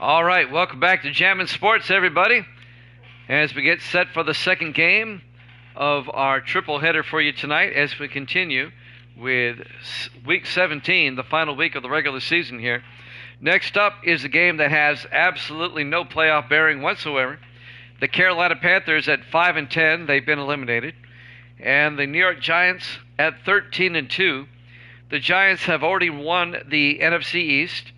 All right, welcome back to Jammin' Sports, everybody. As we get set for the second game of our triple header for you tonight, as we continue with Week 17, the final week of the regular season here. Next up is a game that has absolutely no playoff bearing whatsoever. The Carolina Panthers at 5-10, they've been eliminated, and the New York Giants at 13-2. The Giants have already won the NFC East.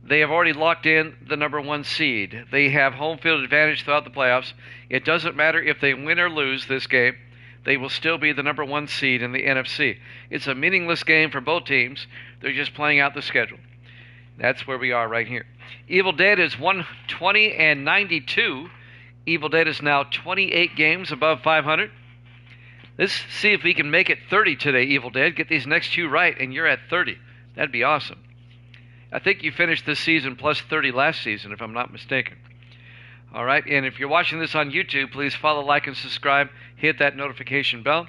They have already locked in the number one seed. They have home field advantage throughout the playoffs. It doesn't matter if they win or lose this game. They will still be the number one seed in the NFC. It's a meaningless game for both teams. They're just playing out the schedule. That's where we are right here. Evil Dead is 120-92. Evil Dead is now 28 games above 500. Let's see if we can make it 30 today, Evil Dead. Get these next two right, and you're at 30. That'd be awesome. I think you finished this season plus 30 last season, if I'm not mistaken. All right, and if you're watching this on YouTube, please follow, like, and subscribe. Hit that notification bell.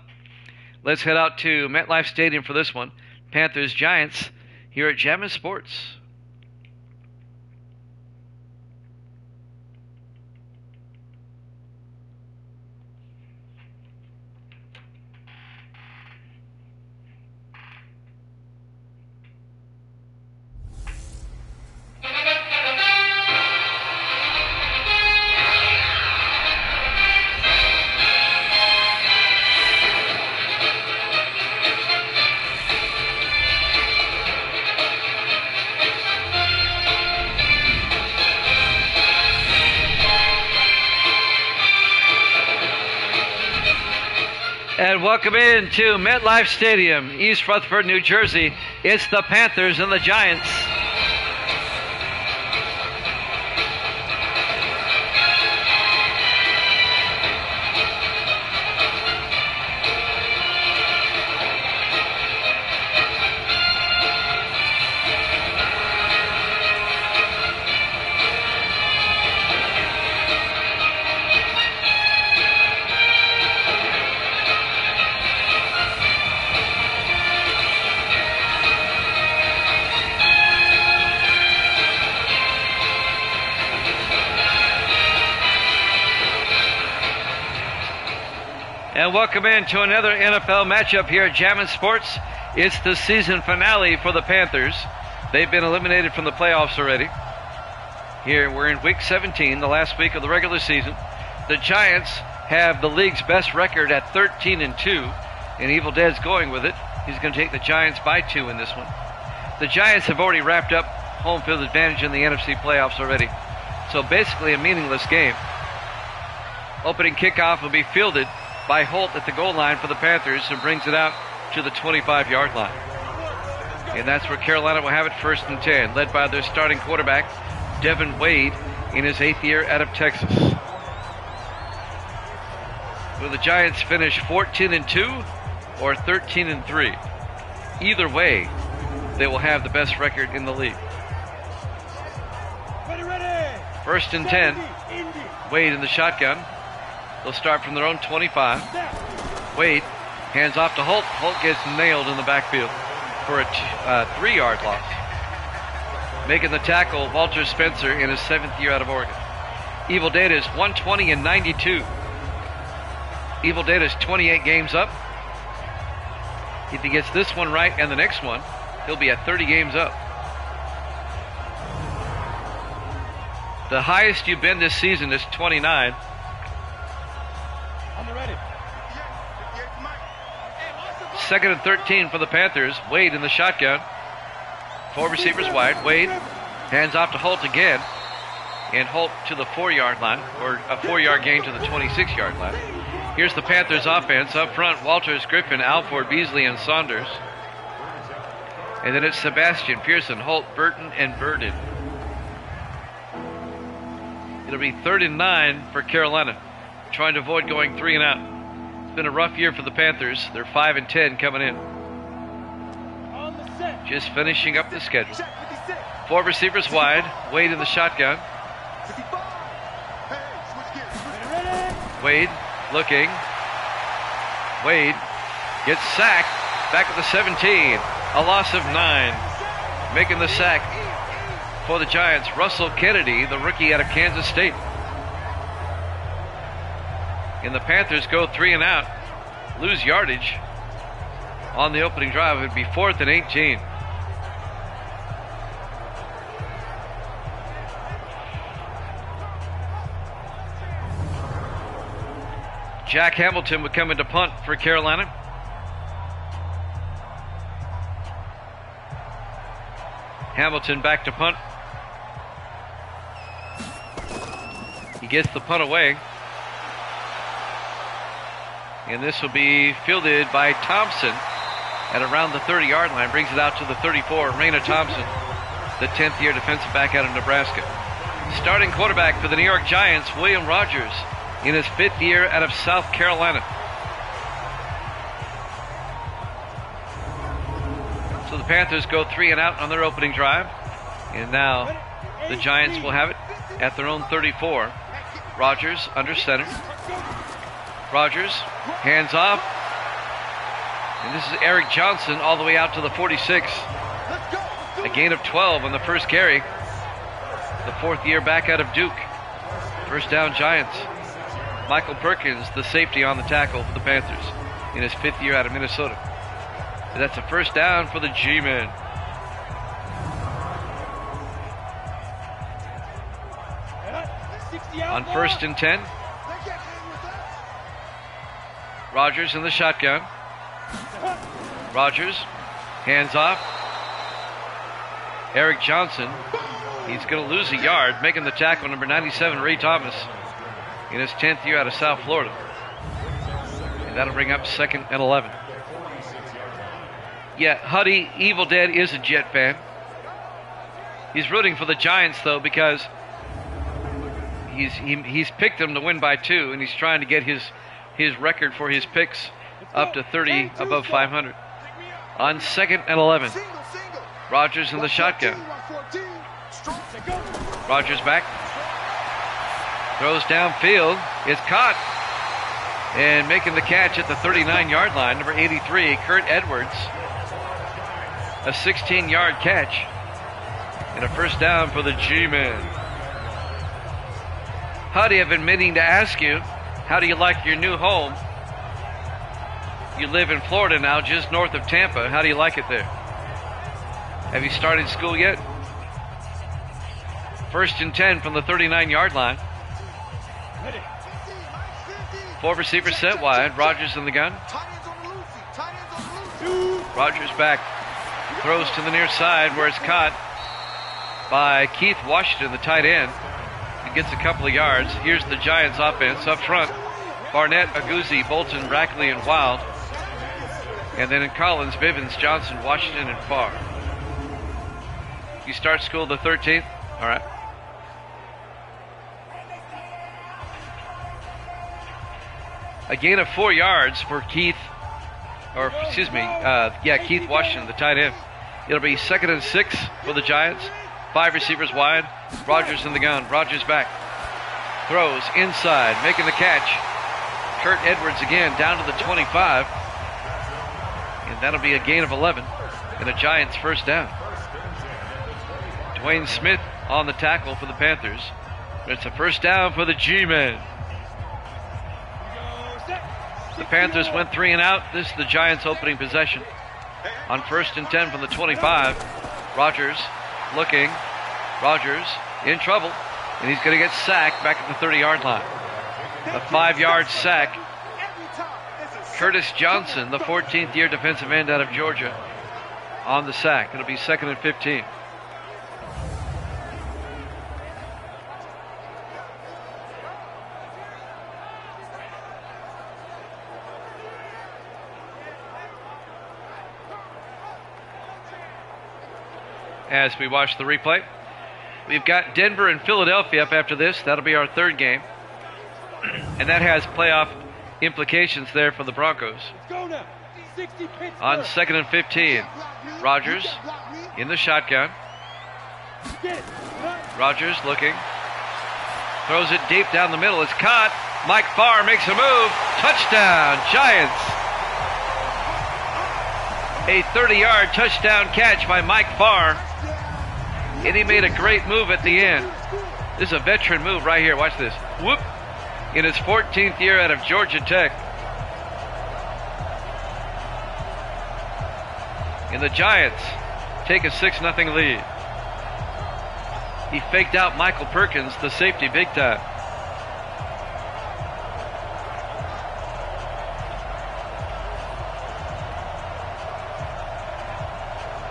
Let's head out to MetLife Stadium for this one. Panthers-Giants here at Jammin' Sports. And welcome into MetLife Stadium, East Rutherford, New Jersey. It's the Panthers and the Giants. And welcome into another NFL matchup here at Jammin' Sports. It's the season finale for the Panthers. They've been eliminated from the playoffs already. Here we're in Week 17, the last week of the regular season. The Giants have the league's best record at 13-2, and Evil Dead's going with it. He's going to take the Giants by 2 in this one. The Giants have already wrapped up home field advantage in the NFC playoffs already. So basically a meaningless game. Opening kickoff will be fielded by Holt at the goal line for the Panthers, and brings it out to the 25-yard line. And that's where Carolina will have it, 1st and 10, led by their starting quarterback, Devin Wade, in his 8th year out of Texas. Will the Giants finish 14-2 or 13-3? Either way, they will have the best record in the league. 1st and 10, Wade in the shotgun. They'll start from their own 25. Wade hands off to Holt. Holt gets nailed in the backfield for a 3-yard loss. Making the tackle, Walter Spencer in his 7th year out of Oregon. Evil Dead is 120-92. Evil Dead is 28 games up. If he gets this one right and the next one, he'll be at 30 games up. The highest you've been this season is 29. Second and 13 for the Panthers. Wade in the shotgun. 4 receivers wide. Wade hands off to Holt again. And Holt to the 4-yard line, or a 4-yard gain to the 26-yard line. Here's the Panthers offense. Up front, Walters, Griffin, Alford, Beasley, and Saunders. And then it's Sebastian, Pearson, Holt, Burton, and Burden. It'll be 3rd and 9 for Carolina, trying to avoid going 3 and out. It's been a rough year for the Panthers. They're 5-10 coming in. Just finishing up the schedule. 4 receivers wide. Wade in the shotgun. Wade looking. Wade gets sacked back at the 17. A loss of 9. Making the sack for the Giants, Russell Kennedy, the rookie out of Kansas State. And the Panthers go 3 and out, lose yardage on the opening drive. It would be 4th and 18. Jack Hamilton would come into punt for Carolina. Hamilton back to punt. He gets the punt away. And this will be fielded by Thompson at around the 30-yard line. Brings it out to the 34. Raina Thompson, the 10th-year defensive back out of Nebraska. Starting quarterback for the New York Giants, William Rogers, in his 5th year out of South Carolina. So the Panthers go 3 and out on their opening drive. And now the Giants will have it at their own 34. Rogers under center. Rogers, hands off. And this is Eric Johnson all the way out to the 46. A gain of 12 on the first carry. The 4th year back out of Duke. First down, Giants. Michael Perkins, the safety on the tackle for the Panthers in his 5th year out of Minnesota. And that's a first down for the G-Men. On 1st and 10. Rogers in the shotgun. Rogers, hands off. Eric Johnson, he's going to lose a yard, making the tackle, number 97, Ray Thomas, in his 10th year out of South Florida. And that'll bring up 2nd and 11. Yeah, Huddy, Evil Dead, is a Jet fan. He's rooting for the Giants, though, because he's picked them to win by 2, and he's trying to get his record for his picks up to 30 above 500. On 2nd and 11, Rogers in the shotgun. Rogers back. Throws downfield. Is caught. And making the catch at the 39-yard line, number 83, Kurt Edwards. A 16-yard catch. And a first down for the G-Men. Huddy, I've been meaning to ask you, how do you like your new home? You live in Florida now, just north of Tampa. How do you like it there? Have you started school yet? 1st and 10 from the 39-yard line. 4 receivers set wide. Rogers in the gun. Rogers back. Throws to the near side where it's caught by Keith Washington, the tight end. He gets a couple of yards. Here's the Giants offense up front. Barnett, Aguzzi, Bolton, Brackley, and Wild. And then in Collins, Bivens, Johnson, Washington, and Farr. You start school the 13th? All right. A gain of 4 yards for Keith Washington, the tight end. It'll be 2nd and 6 for the Giants. 5 receivers wide. Rogers in the gun. Rogers back. Throws inside, making the catch. Kurt Edwards again down to the 25. And that'll be a gain of 11 and a Giants first down. Dwayne Smith on the tackle for the Panthers. It's a first down for the G-Men. The Panthers went 3 and out. This is the Giants' opening possession. On 1st and 10 from the 25. Rogers looking. Rogers in trouble. And he's going to get sacked back at the 30-yard line. A 5-yard sack. Curtis Johnson, the 14th year defensive end out of Georgia, on the sack. It'll be 2nd and 15. As we watch the replay, we've got Denver and Philadelphia up after this. That'll be our 3rd game. And that has playoff implications there for the Broncos. On 2nd and 15, Rogers in the shotgun. Rogers looking. Throws it deep down the middle. It's caught. Mike Farr makes a move. Touchdown, Giants. A 30-yard touchdown catch by Mike Farr. And he made a great move at the end. This is a veteran move right here. Watch this. Whoop. In his 14th year out of Georgia Tech. And the Giants take a 6-0 lead. He faked out Michael Perkins, the safety, big time.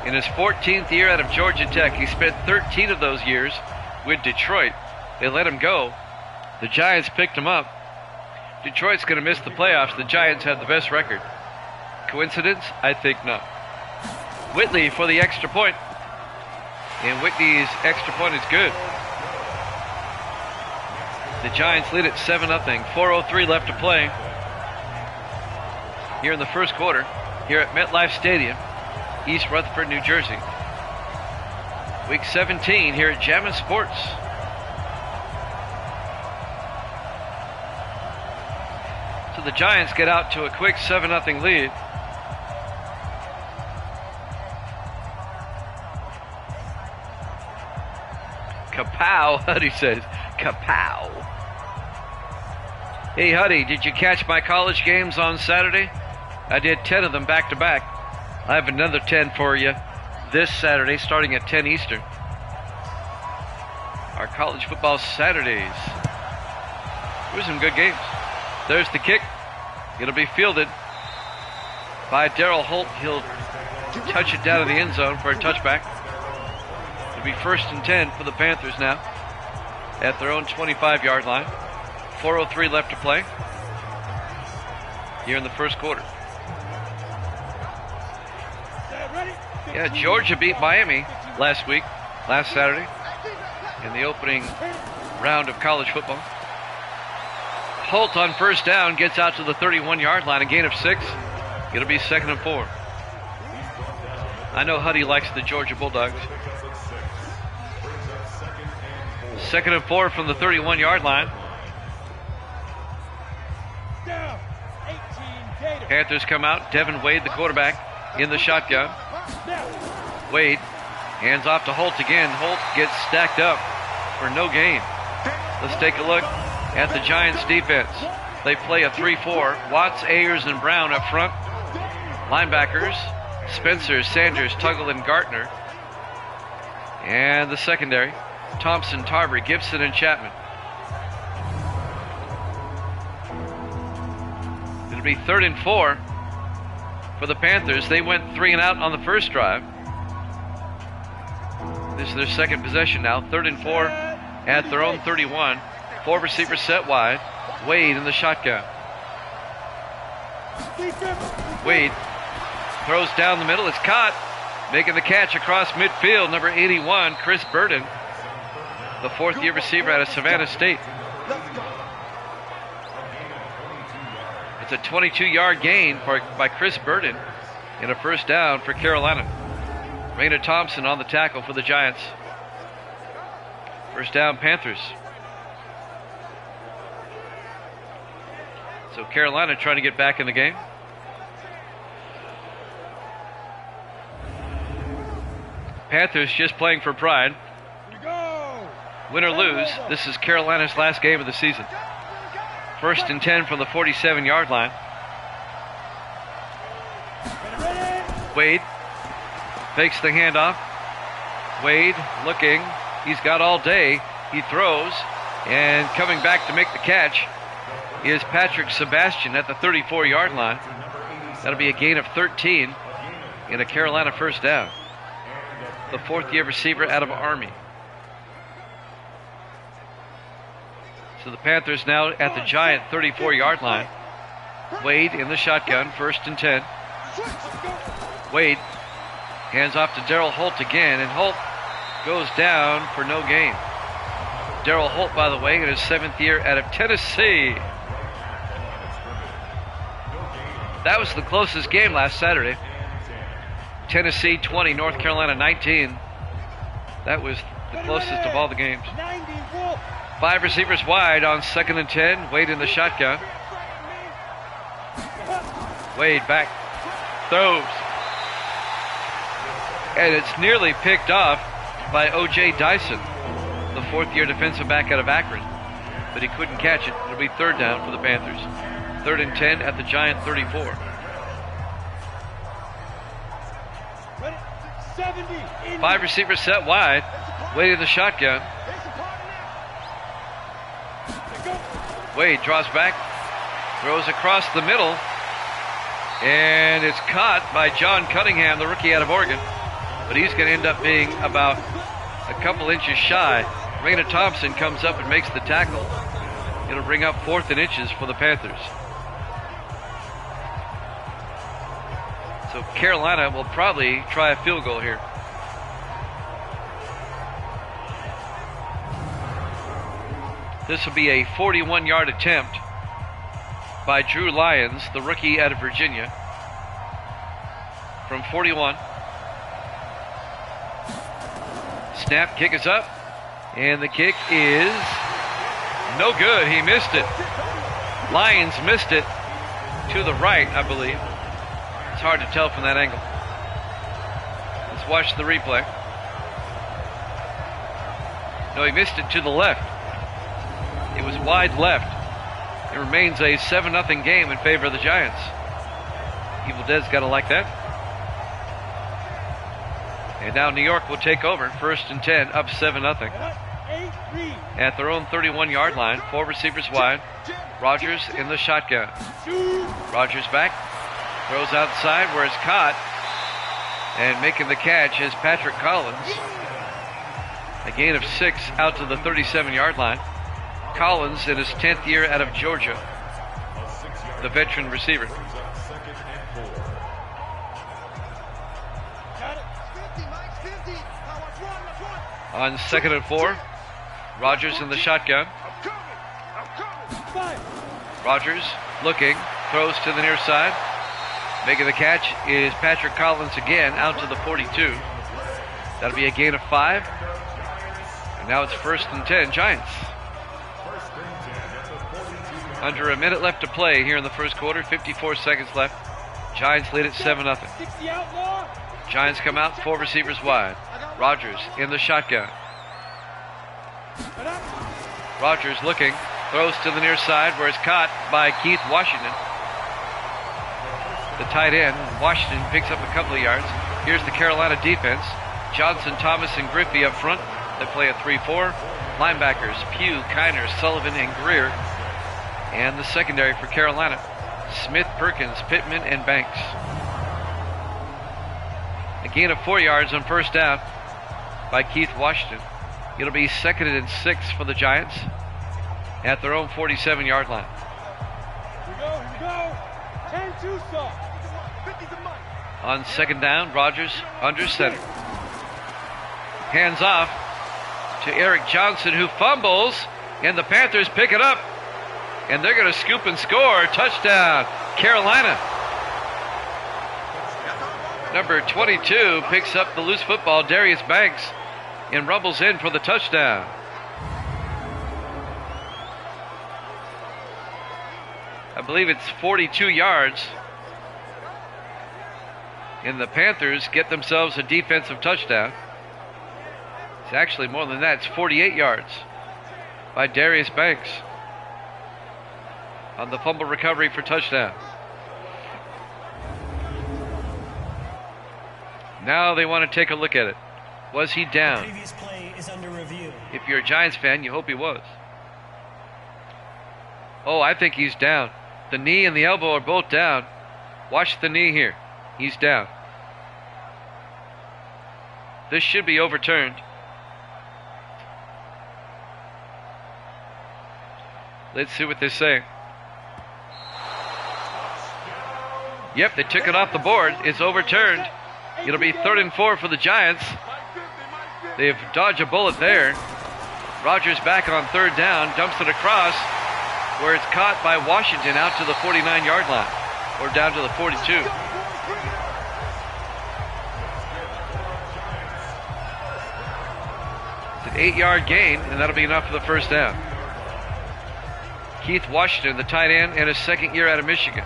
In his 14th year out of Georgia Tech, he spent 13 of those years with Detroit. They let him go. The Giants picked him up. Detroit's going to miss the playoffs. The Giants have the best record. Coincidence? I think not. Whitley for the extra point. And Whitney's extra point is good. The Giants lead at 7-0. 4:03 left to play here in the first quarter here at MetLife Stadium, East Rutherford, New Jersey. Week 17 here at Jammin' Sports. So the Giants get out to a quick 7-0 lead. Kapow, Huddy says. Kapow. Hey, Huddy, did you catch my college games on Saturday? I did 10 of them back to back. I have another 10 for you this Saturday, starting at 10 Eastern. Our college football Saturdays. There's some good games. There's the kick. It'll be fielded by Darrell Holt. He'll touch it down in the end zone for a touchback. It'll be 1st and 10 for the Panthers now at their own 25-yard line. 4:03 left to play here in the first quarter. Yeah, Georgia beat Miami last Saturday, in the opening round of college football. Holt on first down gets out to the 31-yard line, a gain of 6. It'll be 2nd and 4. I know Huddy likes the Georgia Bulldogs. 2nd and 4 from the 31-yard line. Panthers come out. Devin Wade, the quarterback, in the shotgun. Wade hands off to Holt again. Holt gets stacked up for no gain. Let's take a look at the Giants defense. They play a 3-4. Watts, Ayers, and Brown up front. Linebackers, Spencer, Sanders, Tuggle, and Gartner. And the secondary, Thompson, Tarver, Gibson, and Chapman. It'll be 3rd and 4 for the Panthers. They went 3 and out on the first drive. This is their second possession now. 3rd and 4 at their own 31. 4 receivers set wide. Wade in the shotgun. Wade throws down the middle. It's caught. Making the catch across midfield, number 81, Chris Burden, the 4th-year receiver out of Savannah State. It's a 22-yard gain by Chris Burden and a first down for Carolina. Raina Thompson on the tackle for the Giants. First down, Panthers. So Carolina trying to get back in the game. Panthers just playing for pride. Win or lose, this is Carolina's last game of the season. 1st and 10 from the 47-yard line. Wade fakes the handoff. Wade looking. He's got all day. He throws. And coming back to make the catch is Patrick Sebastian at the 34-yard line. That'll be a gain of 13 and a Carolina first down. The 4th-year receiver out of Army. So the Panthers now at the Giant 34-yard line. Wade in the shotgun, 1st and 10. Wade hands off to Darrell Holt again, and Holt goes down for no gain. Darrell Holt, by the way, in his 7th year out of Tennessee. That was the closest game last Saturday. Tennessee 20, North Carolina 19. That was the closest of all the games. 5 receivers wide on 2nd and 10. Wade in the shotgun. Wade back. Throws. And it's nearly picked off. by O.J. Dyson, the fourth-year defensive back out of Akron, but he couldn't catch it. It'll be third down for the Panthers. 3rd and 10 at the Giant 34. Five receivers set wide, waiting the shotgun. Wade draws back, throws across the middle, and it's caught by John Cunningham, the rookie out of Oregon. But he's going to end up being about a couple inches shy. Raina Thompson comes up and makes the tackle. It'll bring up 4th and inches for the Panthers. So Carolina will probably try a field goal here. This will be a 41-yard attempt by Drew Lyons, the rookie out of Virginia, from 41. Snap, kick is up, and the kick is no good. He missed it. Lyons missed it to the right, I believe. It's hard to tell from that angle. Let's watch the replay. No, he missed it to the left. It was wide left. It remains a 7-0 game in favor of the Giants. Evil Dead's got to like that. And now New York will take over. 1st and 10, up 7-0. At their own 31-yard line, 4 receivers wide. Rogers in the shotgun. Rogers back, throws outside where it's caught, and making the catch is Patrick Collins. A gain of 6 out to the 37-yard line. Collins in his 10th year out of Georgia, the veteran receiver. On 2nd and 4, Rogers in the shotgun. Rogers looking, throws to the near side. Making the catch is Patrick Collins again, out to the 42. That'll be a gain of 5. And now it's 1st and 10, Giants. Under a minute left to play here in the first quarter, 54 seconds left. Giants lead at 7-0. Giants come out, 4 receivers wide. Rogers in the shotgun. Rogers looking, throws to the near side where it's caught by Keith Washington. The tight end, Washington, picks up a couple of yards. Here's the Carolina defense. Johnson, Thomas, and Griffey up front. They play a 3-4. Linebackers, Pugh, Kiner, Sullivan, and Greer. And the secondary for Carolina, Smith, Perkins, Pittman, and Banks. A gain of 4 yards on first down by Keith Washington. It'll be 2nd and 6 for the Giants at their own 47-yard line. Here we go. 10-2 stop. On 2nd down, Rogers under center. Hands off to Eric Johnson, who fumbles, and the Panthers pick it up. And they're going to scoop and score. Touchdown, Carolina. Number 22 picks up the loose football, Darius Banks, and rumbles in for the touchdown. I believe it's 42 yards. And the Panthers get themselves a defensive touchdown. It's actually more than that. It's 48 yards by Darius Banks on the fumble recovery for touchdown. Now they want to take a look at it. Was he down? Previous play is under review. If you're a Giants fan, you hope he was. Oh, I think he's down. The knee and the elbow are both down. Watch the knee here. He's down. This should be overturned. Let's see what they say. Yep, they took it off the board. It's overturned. It'll be 3rd and 4 for the Giants. They've dodged a bullet there. Rogers back on 3rd down, dumps it across where it's caught by Washington out to the 49-yard line, or down to the 42. It's an 8-yard gain, and that'll be enough for the first down. Keith Washington, the tight end, and his 2nd year out of Michigan.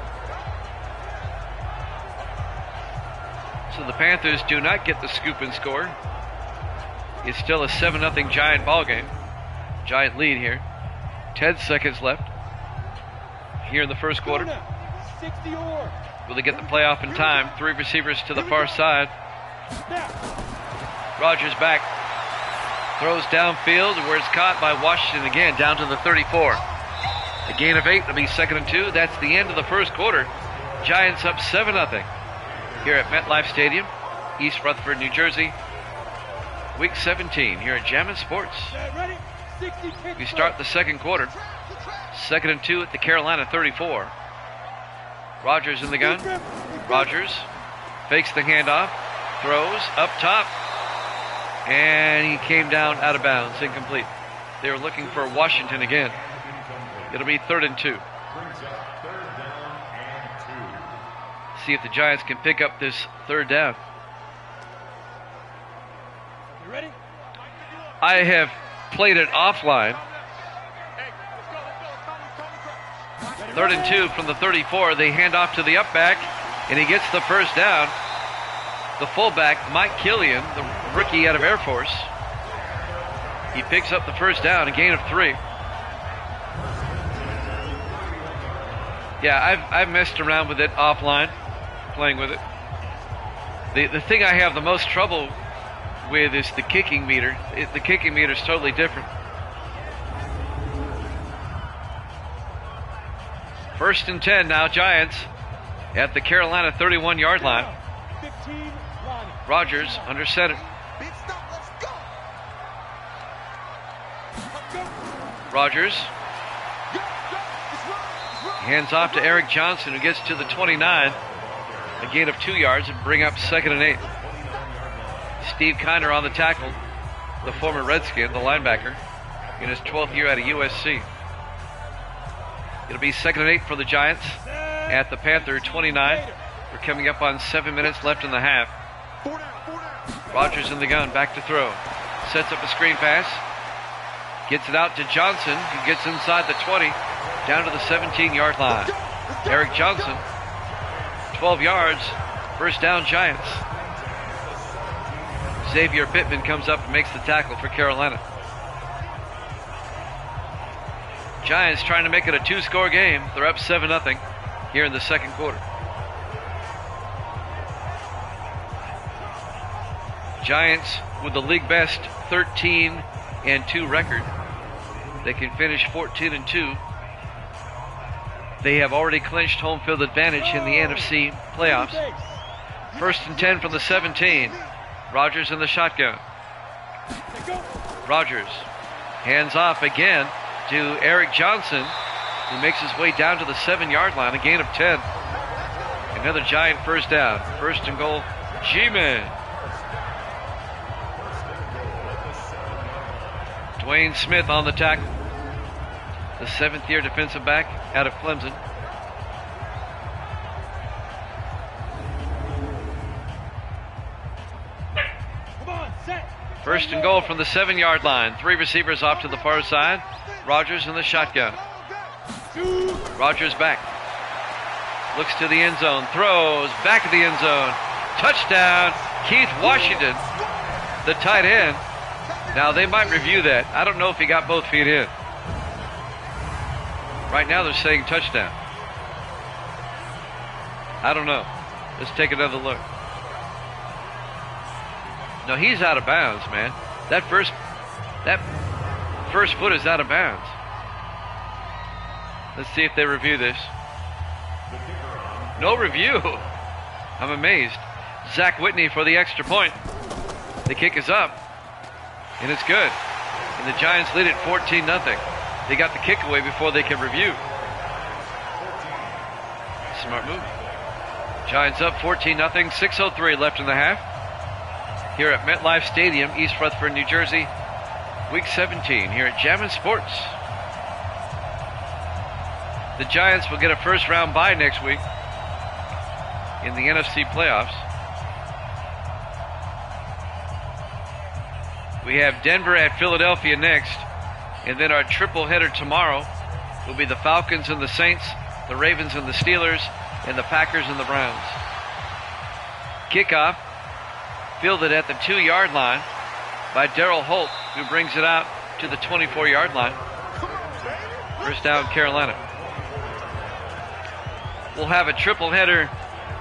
So the Panthers do not get the scoop and score. It's still a 7-0 Giant ball game. Giant lead here. 10 seconds left here in the first quarter. Will they get the playoff in time? 3 receivers to the far side. Rogers back. Throws downfield where it's caught by Washington again, down to the 34. A gain of 8. It'll be 2nd and 2. That's the end of the first quarter. Giants up 7-0 here at MetLife Stadium, East Rutherford, New Jersey. Week 17 here at Jammin' Sports. We start the second quarter. 2nd and 2 at the Carolina 34. Rogers in the gun. Rogers fakes the handoff, throws up top, and he came down out of bounds, incomplete. They were looking for Washington again. It'll be 3rd and 2. See if the Giants can pick up this 3rd down. You ready? I have played it offline. 3rd and 2 from the 34. They hand off to the up back, and he gets the first down. The fullback, Mike Killian, the rookie out of Air Force. He picks up the first down, a gain of 3. Yeah, I've messed around with it offline, playing with it. The thing I have the most trouble with is the kicking meter. The kicking meter is totally different. 1st and 10 now, Giants at the Carolina 31-yard line. 15, Lonnie. Rogers under center. Rogers hands off to Eric Johnson, who gets to the 29. A gain of 2 yards and bring up 2nd and 8. Steve Kiner on the tackle, the former Redskin, the linebacker, in his 12th year out of USC. It'll be 2nd and 8 for the Giants at the Panther 29. We're coming up on 7 minutes left in the half. Rogers in the gun, back to throw. Sets up a screen pass. Gets it out to Johnson, who gets inside the 20, down to the 17-yard line. Eric Johnson, 12 yards, first down Giants. Xavier Pittman comes up and makes the tackle for Carolina. Giants trying to make it a 2-score game. They're up 7-0 here in the second quarter. Giants with the league best 13-2 record. They can finish 14-2. They have already clinched home field advantage in the NFC playoffs. 1st and 10 from the 17. Rogers in the shotgun. Rogers hands off again to Eric Johnson, who makes his way down to the 7-yard line, a gain of 10. Another Giant first down. 1st and goal, G-Man. Dwayne Smith on the tackle, the 7th-year defensive back out of Clemson. First and goal from the 7-yard line. 3 receivers off to the far side. Rogers in the shotgun. Rogers back. Looks to the end zone. Throws back at the end zone. Touchdown, Keith Washington, the tight end. Now, they might review that. I don't know if he got both feet in. Right now, they're saying touchdown. I don't know. Let's take another look. No, he's out of bounds, man. That first foot is out of bounds. Let's see if they review this. No review. I'm amazed. Zach Whitney for the extra point. The kick is up, and it's good. And the Giants lead it 14-0. They got the kick away before they can review. Smart move. Giants up 14-0. 6:03 left in the half. Here at MetLife Stadium, East Rutherford, New Jersey. Week 17 here at Jammin' Sports. The Giants will get a first-round bye next week in the NFC playoffs. We have Denver at Philadelphia next, and then our triple header tomorrow will be the Falcons and the Saints, the Ravens and the Steelers, and the Packers and the Browns. Kickoff fielded at the 2-yard line. by Darrell Holt, who brings it out to the 24-yard line. First down, Carolina. We'll have a triple header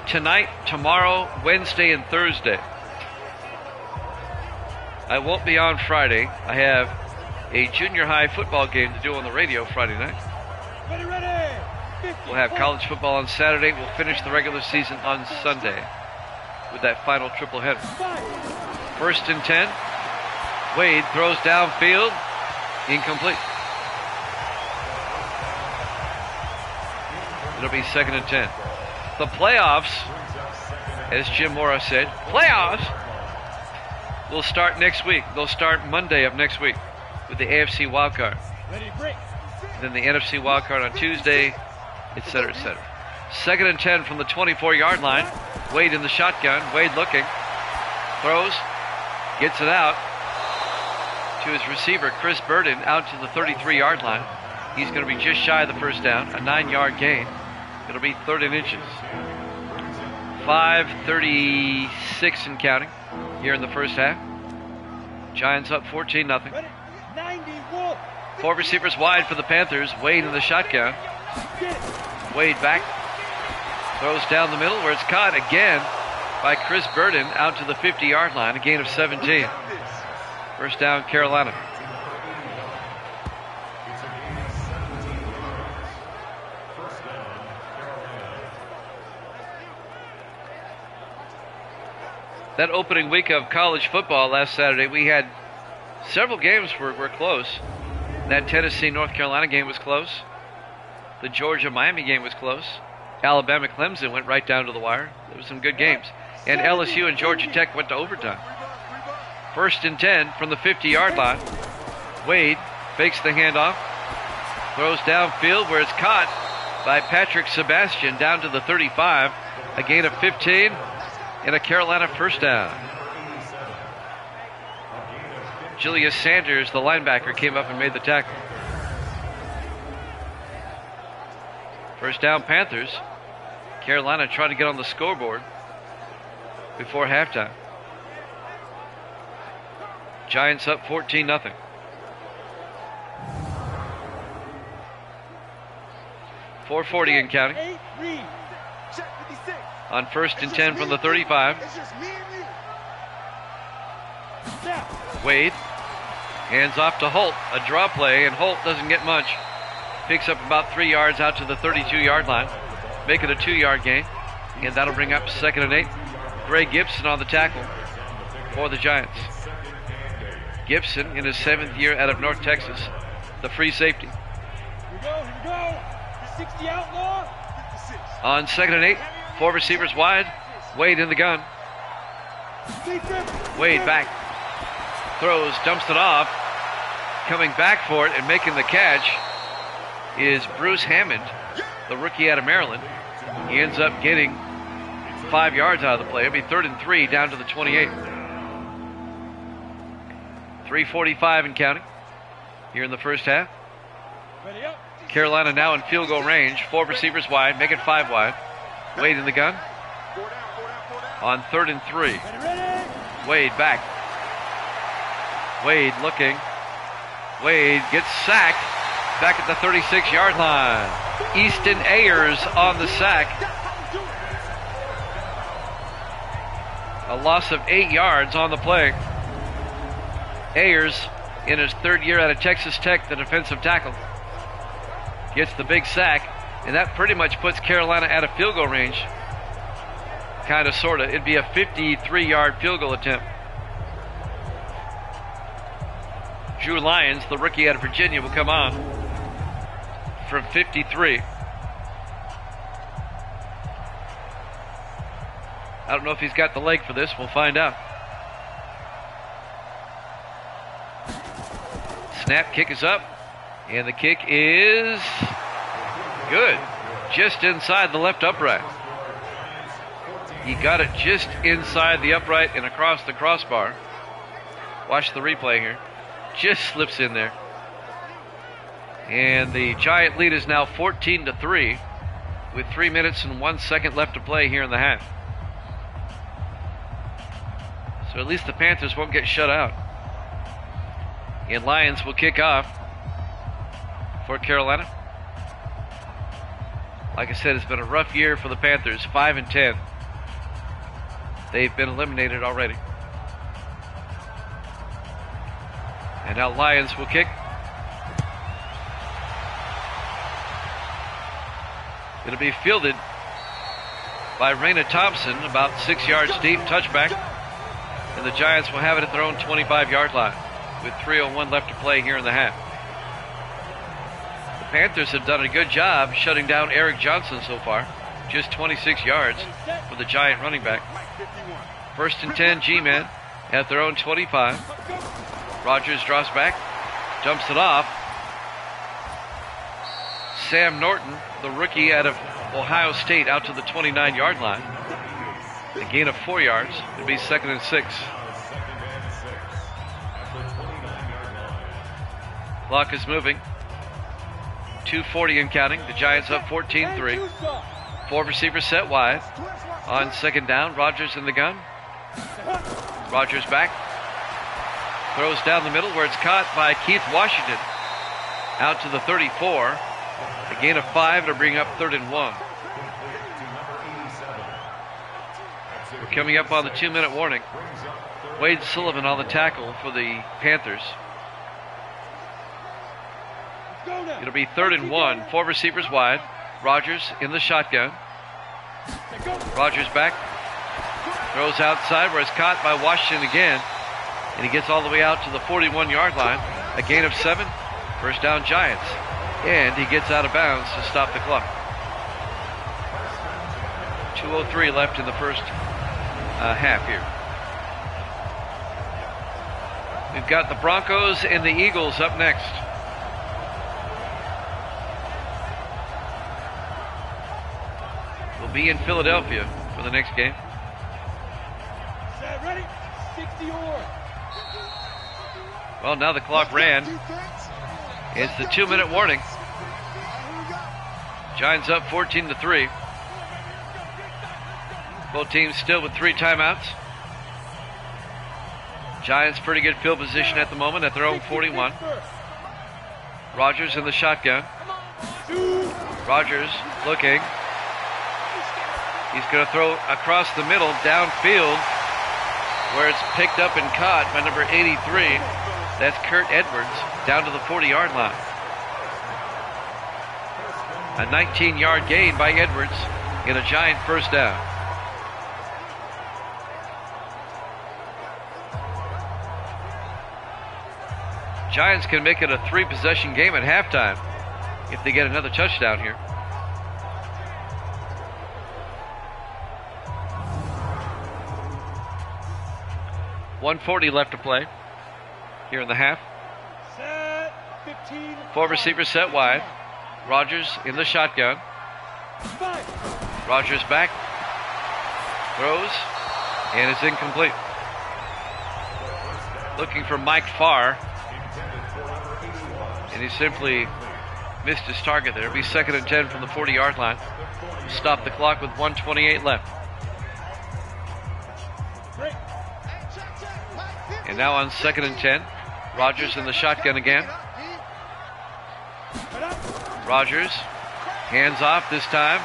tonight, tomorrow, Wednesday, and Thursday. I won't be on Friday. I have a junior high football game to do on the radio Friday night. We'll have college football on Saturday. We'll finish the regular season on Sunday with that final triple header. First and 10. Wade throws downfield. Incomplete. It'll be second and 10. The playoffs, as Jim Mora said, playoffs will start next week. They'll start Monday of next week with the AFC wildcard. Then the NFC wildcard on Tuesday, etc., etc. Second and 10 from the 24-yard line. Wade in the shotgun. Wade looking. Throws. Gets it out to his receiver, Chris Burden, out to the 33-yard line. He's going to be just shy of the first down. A 9-yard gain. It'll be third and inches. 5:36 and counting here in the first half. Giants up 14-0. 4 receivers wide for the Panthers. Wade in the shotgun. Wade back. Throws down the middle where it's caught again by Chris Burden out to the 50-yard line. A gain of 17. First down, Carolina. That opening week of college football last Saturday, we had several games were close. That Tennessee-North Carolina game was close. The Georgia-Miami game was close. Alabama-Clemson went right down to the wire. There were some good games. And LSU and Georgia Tech went to overtime. First and 10 from the 50-yard line. Wade fakes the handoff. Throws downfield where it's caught by Patrick Sebastian down to the 35. A gain of 15 and a Carolina first down. Julius Sanders, the linebacker, came up and made the tackle. First down, Panthers. Carolina tried to get on the scoreboard before halftime. Giants up 14-0. .440 and counting. On first and 10 from the 35. Wade hands off to Holt. A draw play, and Holt doesn't get much. Picks up about 3 yards out to the 32-yard line. Make it a 2-yard gain. And that'll bring up second and 8. Greg Gibson on the tackle for the Giants. Gibson in his 7th year out of North Texas. The free safety. Here we go. 60 outlaw. On second and 8. 4 receivers wide. Wade in the gun. Wade back. Throws, dumps it off. Coming back for it and making the catch is Bruce Hammond, the rookie out of Maryland. He ends up getting 5 yards out of the play. It'll be third and 3 down to the 28. 3:45 and counting here in the first half. Carolina now in field goal range. 4 receivers wide, make it 5 wide. Wade in the gun. On third and 3. Wade back. Wade looking. Wade gets sacked back at the 36-yard line. Easton Ayers on the sack. A loss of 8 yards on the play. Ayers, in his 3rd year out of Texas Tech, the defensive tackle, gets the big sack, and that pretty much puts Carolina out of field goal range. Kind of, sort of. It'd be a 53-yard field goal attempt. Drew Lyons, the rookie out of Virginia, will come on from 53. I don't know if he's got the leg for this. We'll find out. Snap, kick is up, and the kick is good. Just inside the left upright. He got it just inside the upright and across the crossbar. Watch the replay here. Just slips in there. And the Giant lead is now 14-3 with 3 minutes and 1 second left to play here in the half. So at least the Panthers won't get shut out. And Lions will kick off for Carolina. Like I said, it's been a rough year for the Panthers, 5-10. They've been eliminated already. And now Lions will kick. It'll be fielded by Raina Thompson, about 6 yards deep, touchback. And the Giants will have it at their own 25-yard line with 3:01 left to play here in the half. The Panthers have done a good job shutting down Eric Johnson so far. Just 26 yards for the Giant running back. 1st and 10, G-Men at their own 25. Rogers drops back, dumps it off. Sam Norton, the rookie out of Ohio State, out to the 29-yard line. A gain of 4 yards. It'll be 2nd and 6. Clock is moving. 2:40 and counting. The Giants up 14-3. 4 receivers set wide. On 2nd down, Rogers in the gun. Rogers back. Throws down the middle where it's caught by Keith Washington. Out to the 34. A gain of 5 to bring up 3rd and 1. We're coming up on the 2-minute warning. Wade Sullivan on the tackle for the Panthers. It'll be 3rd and 1. 4 receivers wide. Rogers in the shotgun. Rogers back. Throws outside where it's caught by Washington again. And he gets all the way out to the 41-yard line. A gain of 7. First down, Giants. And he gets out of bounds to stop the clock. 2:03 left in the first half here. We've got the Broncos and the Eagles up next. We'll be in Philadelphia for the next game. Set, ready? 60 or. Well, now the clock ran. It's the 2-minute warning. Giants up 14-3. Both teams still with 3 timeouts. Giants pretty good field position at the moment at their own 41. Rogers in the shotgun. Rogers looking. He's going to throw across the middle, downfield, where it's picked up and caught by number 83. That's Kurt Edwards, down to the 40-yard line. A 19-yard gain by Edwards in a Giant first down. Giants can make it a 3-possession game at halftime if they get another touchdown here. .140 left to play here in the half. Set, 15. 4 receivers set wide. Rogers in the shotgun. 5. Rogers back. Throws. And it's incomplete. Looking for Mike Farr. And he simply missed his target there. It'll be 2nd and 10 from the 40-yard line. Stop the clock with 1:28 left. And now on 2nd and 10, Rogers in the shotgun again. Rogers, hands off this time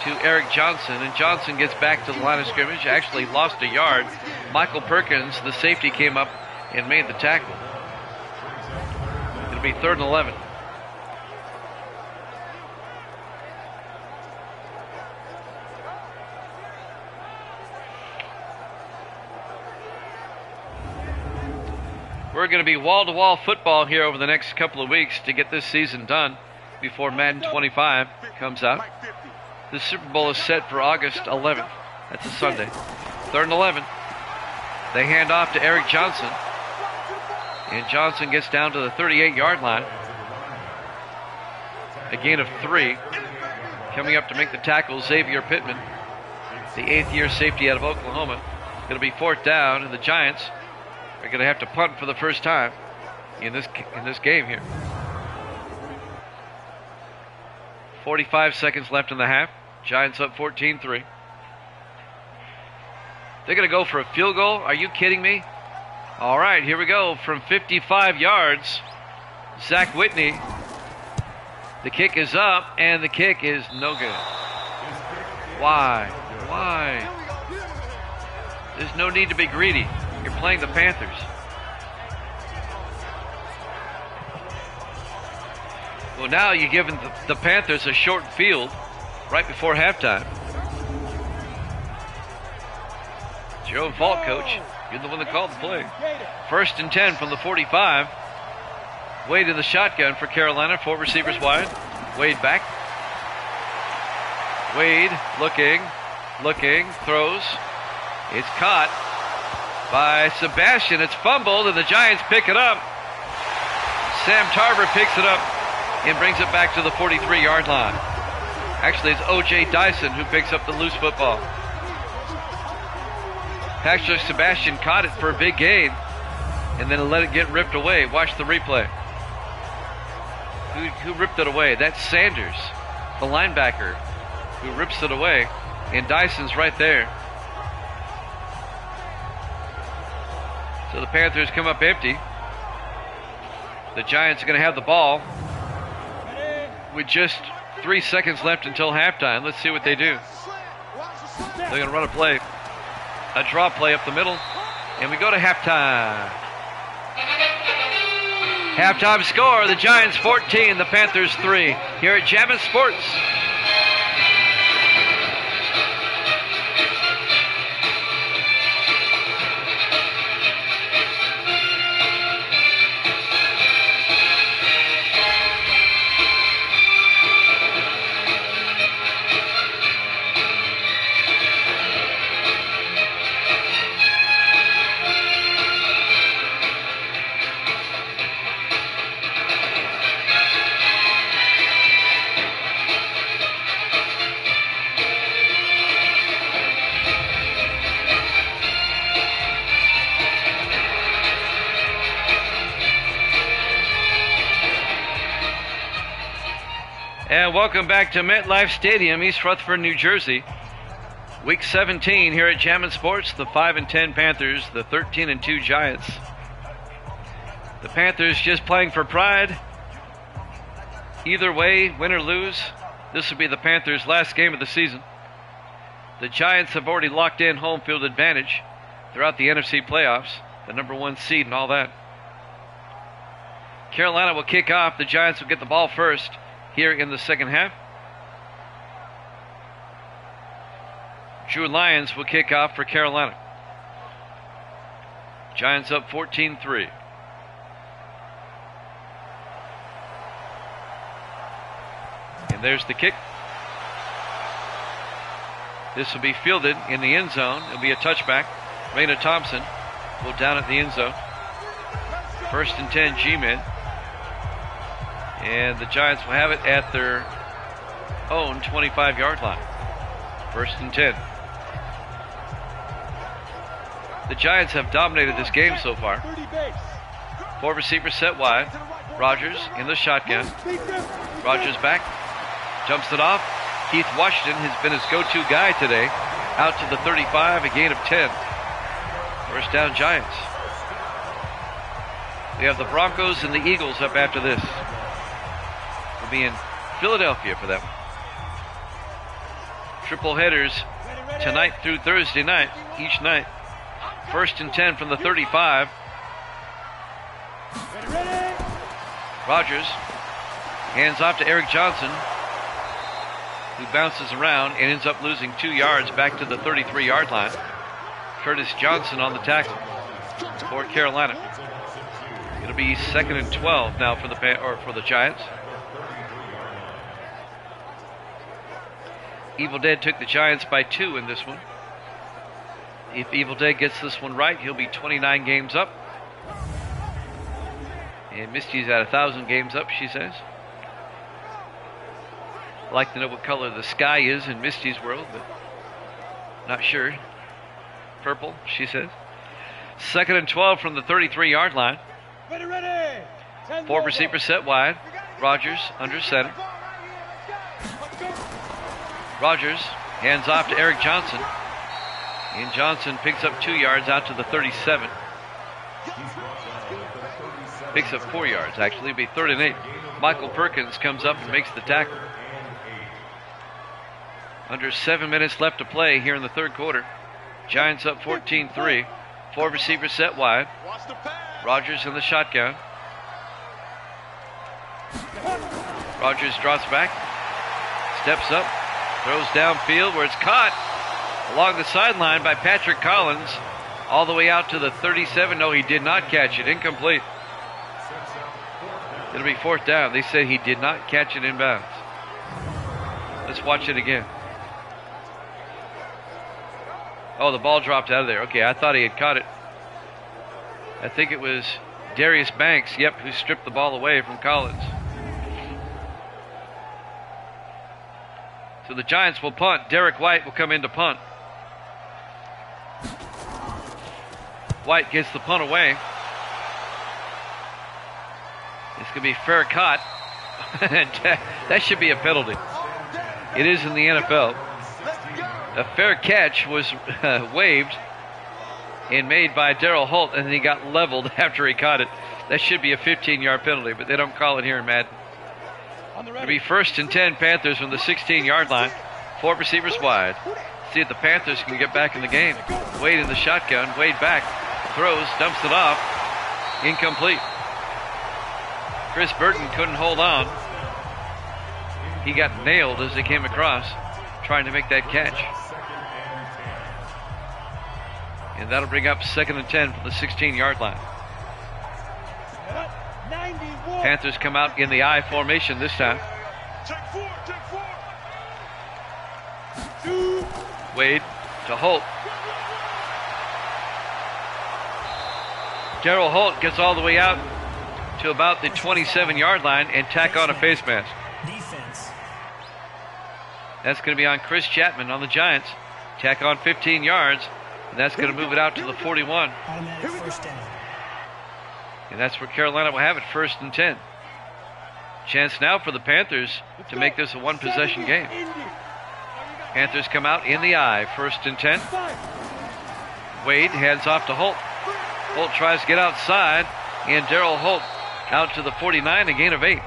to Eric Johnson, and Johnson gets back to the line of scrimmage, actually lost a yard. Michael Perkins, the safety, came up and made the tackle. It'll be 3rd and 11. We're going to be wall-to-wall football here over the next couple of weeks to get this season done before Madden 25 comes out. The Super Bowl is set for August 11th. That's a Sunday. 3rd and 11. They hand off to Eric Johnson. And Johnson gets down to the 38-yard line. A gain of 3. Coming up to make the tackle, Xavier Pittman, the 8th-year safety out of Oklahoma. It'll be 4th down, and the Giants are going to have to punt for the first time in this game here. 45 seconds left in the half. Giants up 14-3. They're going to go for a field goal? Are you kidding me? All right, here we go from 55 yards. Zach Whitney. The kick is up, and the kick is no good. Why? Why? There's no need to be greedy. You're playing the Panthers. Well, now you're giving the Panthers a short field right before halftime. It's your own fault, Coach. You're the one that called the play. 1st and 10 from the 45. Wade in the shotgun for Carolina. 4 receivers wide. Wade back. Wade looking, throws. It's caught by Sebastian. It's fumbled, and the Giants pick it up. Sam Tarver picks it up and brings it back to the 43-yard line. Actually, it's O.J. Dyson who picks up the loose football. Actually, Sebastian caught it for a big gain and then let it get ripped away. Watch the replay. Who ripped it away? That's Sanders, the linebacker, who rips it away, and Dyson's right there. So the Panthers come up empty. The Giants are going to have the ball with just 3 seconds left until halftime. Let's see what they do. They're going to run a play, a draw play up the middle, and we go to halftime. Halftime score, the Giants 14, the Panthers 3, here at Jammin' Sports. And welcome back to MetLife Stadium, East Rutherford, New Jersey. Week 17 here at Jammin' Sports. The 5-10 Panthers, the 13-2 Giants. The Panthers just playing for pride. Either way, win or lose, this will be the Panthers' last game of the season. The Giants have already locked in home field advantage throughout the NFC playoffs, the #1 seed and all that. Carolina will kick off. The Giants will get the ball first here in the second half. Drew Lyons will kick off for Carolina. Giants up 14-3. And there's the kick. This will be fielded in the end zone. It'll be a touchback. Raina Thompson will down at the end zone. 1st and 10 G-men. And the Giants will have it at their own 25-yard line. 1st and 10. The Giants have dominated this game so far. 4 receivers set wide. Rogers in the shotgun. Rogers back. Jumps it off. Keith Washington has been his go-to guy today. Out to the 35, a gain of 10. 1st down Giants. We have the Broncos and the Eagles up after this. We'll be in Philadelphia for them. Triple headers tonight through Thursday night, each night. 1st and 10 from the 35. Rogers hands off to Eric Johnson, who bounces around and ends up losing 2 yards back to the 33-yard line. Curtis Johnson on the tackle for Carolina. It'll be 2nd and 12 now for the Giants. Evil Dead took the Giants by 2 in this one. If Evil Dead gets this one right, he'll be 29 games up. And Misty's at 1,000 games up, she says. I'd like to know what color the sky is in Misty's world, but not sure. Purple, she says. 2nd and 12 from the 33-yard line. 4 receivers set wide. Rogers under center. Rogers hands off to Eric Johnson. And Johnson picks up 2 yards out to the 37. Picks up 4 yards, actually. It'll be 3rd and 8. Michael Perkins comes up and makes the tackle. Under 7 minutes left to play here in the third quarter. Giants up 14-3. 4 receivers set wide. Rogers in the shotgun. Rogers drops back. Steps up. Throws downfield where it's caught along the sideline by Patrick Collins. All the way out to the 37. No, he did not catch it. Incomplete. It'll be 4th down. They said he did not catch it inbounds. Let's watch it again. Oh, the ball dropped out of there. Okay, I thought he had caught it. I think it was Darius Banks, who stripped the ball away from Collins. So the Giants will punt. Derek White will come in to punt. White gets the punt away. It's going to be fair caught. That should be a penalty. It is in the NFL. A fair catch was waived and made by Darryl Holt, and then he got leveled after he caught it. That should be a 15-yard penalty, but they don't call it here in Madden. It'll be 1st and 10 Panthers from the 16-yard line. 4 receivers wide. See if the Panthers can get back in the game. Wade in the shotgun. Wade back. Throws. Dumps it off. Incomplete. Chris Burton couldn't hold on. He got nailed as he came across trying to make that catch. And that'll bring up 2nd and 10 from the 16-yard line. Panthers come out in the I formation this time. Wade to Holt. Darryl Holt gets all the way out to about the 27-yard line and tack on a face mask. Defense. That's going to be on Chris Chapman on the Giants. Tack on 15 yards, and that's going to move it out to the 41. Automatic 1st down. And that's where Carolina will have it, 1st and 10. Chance now for the Panthers to make this a one-possession game. Panthers come out in the I, 1st and 10. Wade hands off to Holt. Holt tries to get outside, and Darryl Holt out to the 49, a gain of 8.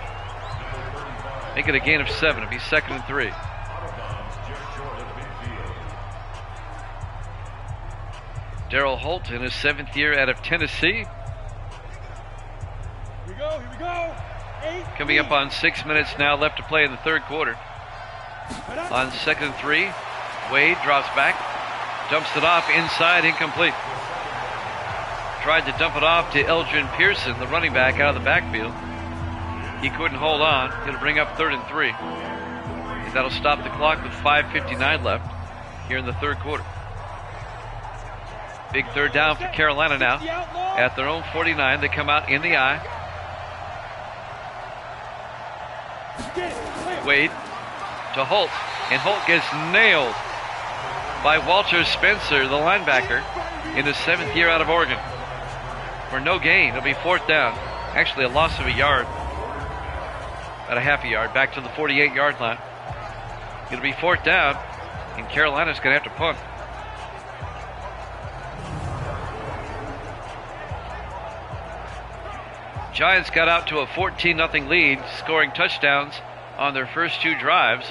Make it a gain of 7. It'll be 2nd and 3. Darryl Holt in his 7th year out of Tennessee. Here we go. Coming up on 6 minutes now left to play in the third quarter. On 2nd and 3, Wade drops back, dumps it off inside, incomplete. Tried to dump it off to Eldrin Pearson, the running back, out of the backfield. He couldn't hold on. It'll bring up 3rd and 3. And that'll stop the clock with 5:59 left here in the third quarter. Big 3rd down for Carolina now. At their own 49, they come out in the I. Wade to Holt, and Holt gets nailed by Walter Spencer, the linebacker, in his 7th year out of Oregon. For no gain. It'll be 4th down. Actually a loss of a yard. About a half a yard. Back to the 48-yard line. It'll be 4th down, and Carolina's going to have to punt. Giants got out to a 14-0 lead, scoring touchdowns on their first 2 drives.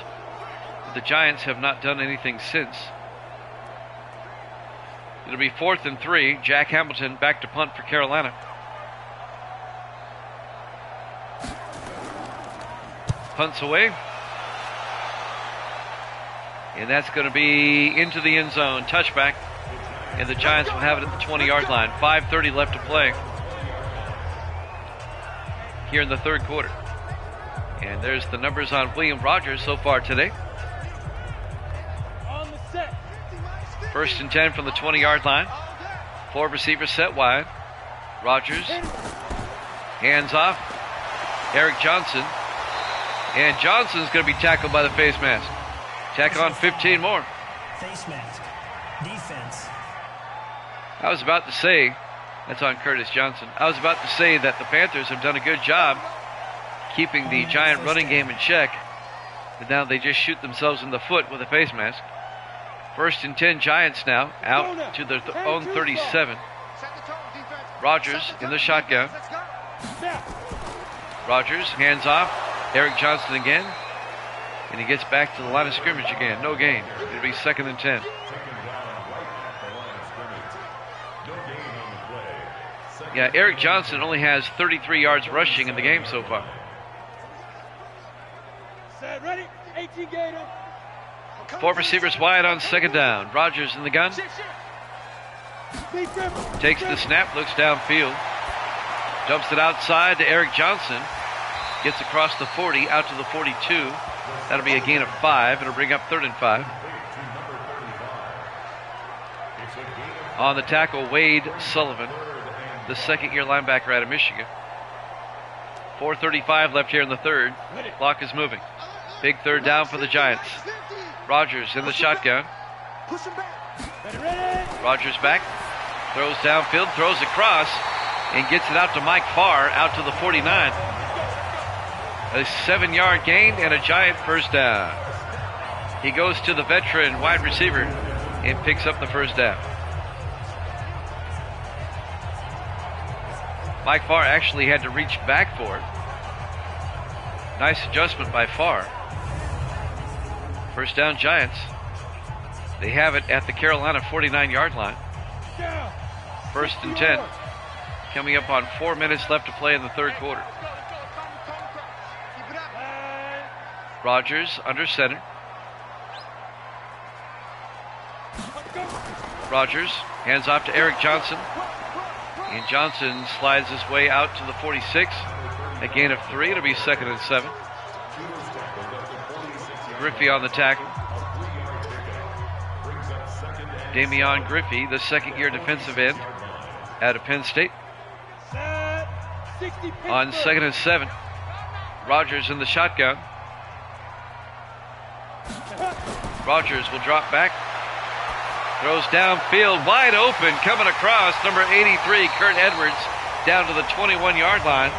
But the Giants have not done anything since. It'll be 4th and 3. Jack Hamilton back to punt for Carolina. Punts away. And that's going to be into the end zone. Touchback. And the Giants will have it at the 20-yard line. 5:30 left to play here in the third quarter. And there's the numbers on William Rogers so far today. 1st and 10 from the 20-yard line. 4 receivers set wide. Rogers hands off. Eric Johnson. And Johnson's going to be tackled by the face mask. Tack on 15 more. Face mask. Defense. I was about to say, that's on Curtis Johnson. I was about to say that the Panthers have done a good job keeping the Giant running game in check. But now they just shoot themselves in the foot with a face mask. 1st and 10 Giants now, out to their own 37. Rogers in the shotgun. Rogers hands off. Eric Johnson again. And he gets back to the line of scrimmage again. No gain. It'll be 2nd and 10. Yeah, Eric Johnson only has 33 yards rushing in the game so far. Set, ready? 18 gator. 4 receivers wide on 2nd down. Rogers in the gun. Takes the snap, looks downfield. Dumps it outside to Eric Johnson. Gets across the 40, out to the 42. That'll be a gain of 5. It'll bring up 3rd and 5. On the tackle, Wade Sullivan, the second-year linebacker out of Michigan. 4:35 left here in the third. Clock is moving. Big 3rd down for the Giants. Rogers in the shotgun. Rogers back. Throws downfield, throws across, and gets it out to Mike Farr, out to the 49. A 7-yard gain and a Giant first down. He goes to the veteran wide receiver and picks up the first down. Mike Farr actually had to reach back for it. Nice adjustment by Farr. First down Giants. They have it at the Carolina 49-yard line. 1st and 10. Coming up on 4 minutes left to play in the third quarter. Rogers under center. Rogers hands off to Eric Johnson. And Johnson slides his way out to the 46. A gain of 3. It'll be 2nd and 7. Griffey on the tackle. Damian Griffey, the second-year defensive end out of Penn State. On 2nd and 7. Rogers in the shotgun. Rogers will drop back. Throws downfield, wide open, coming across, number 83, Kurt Edwards, down to the 21-yard line.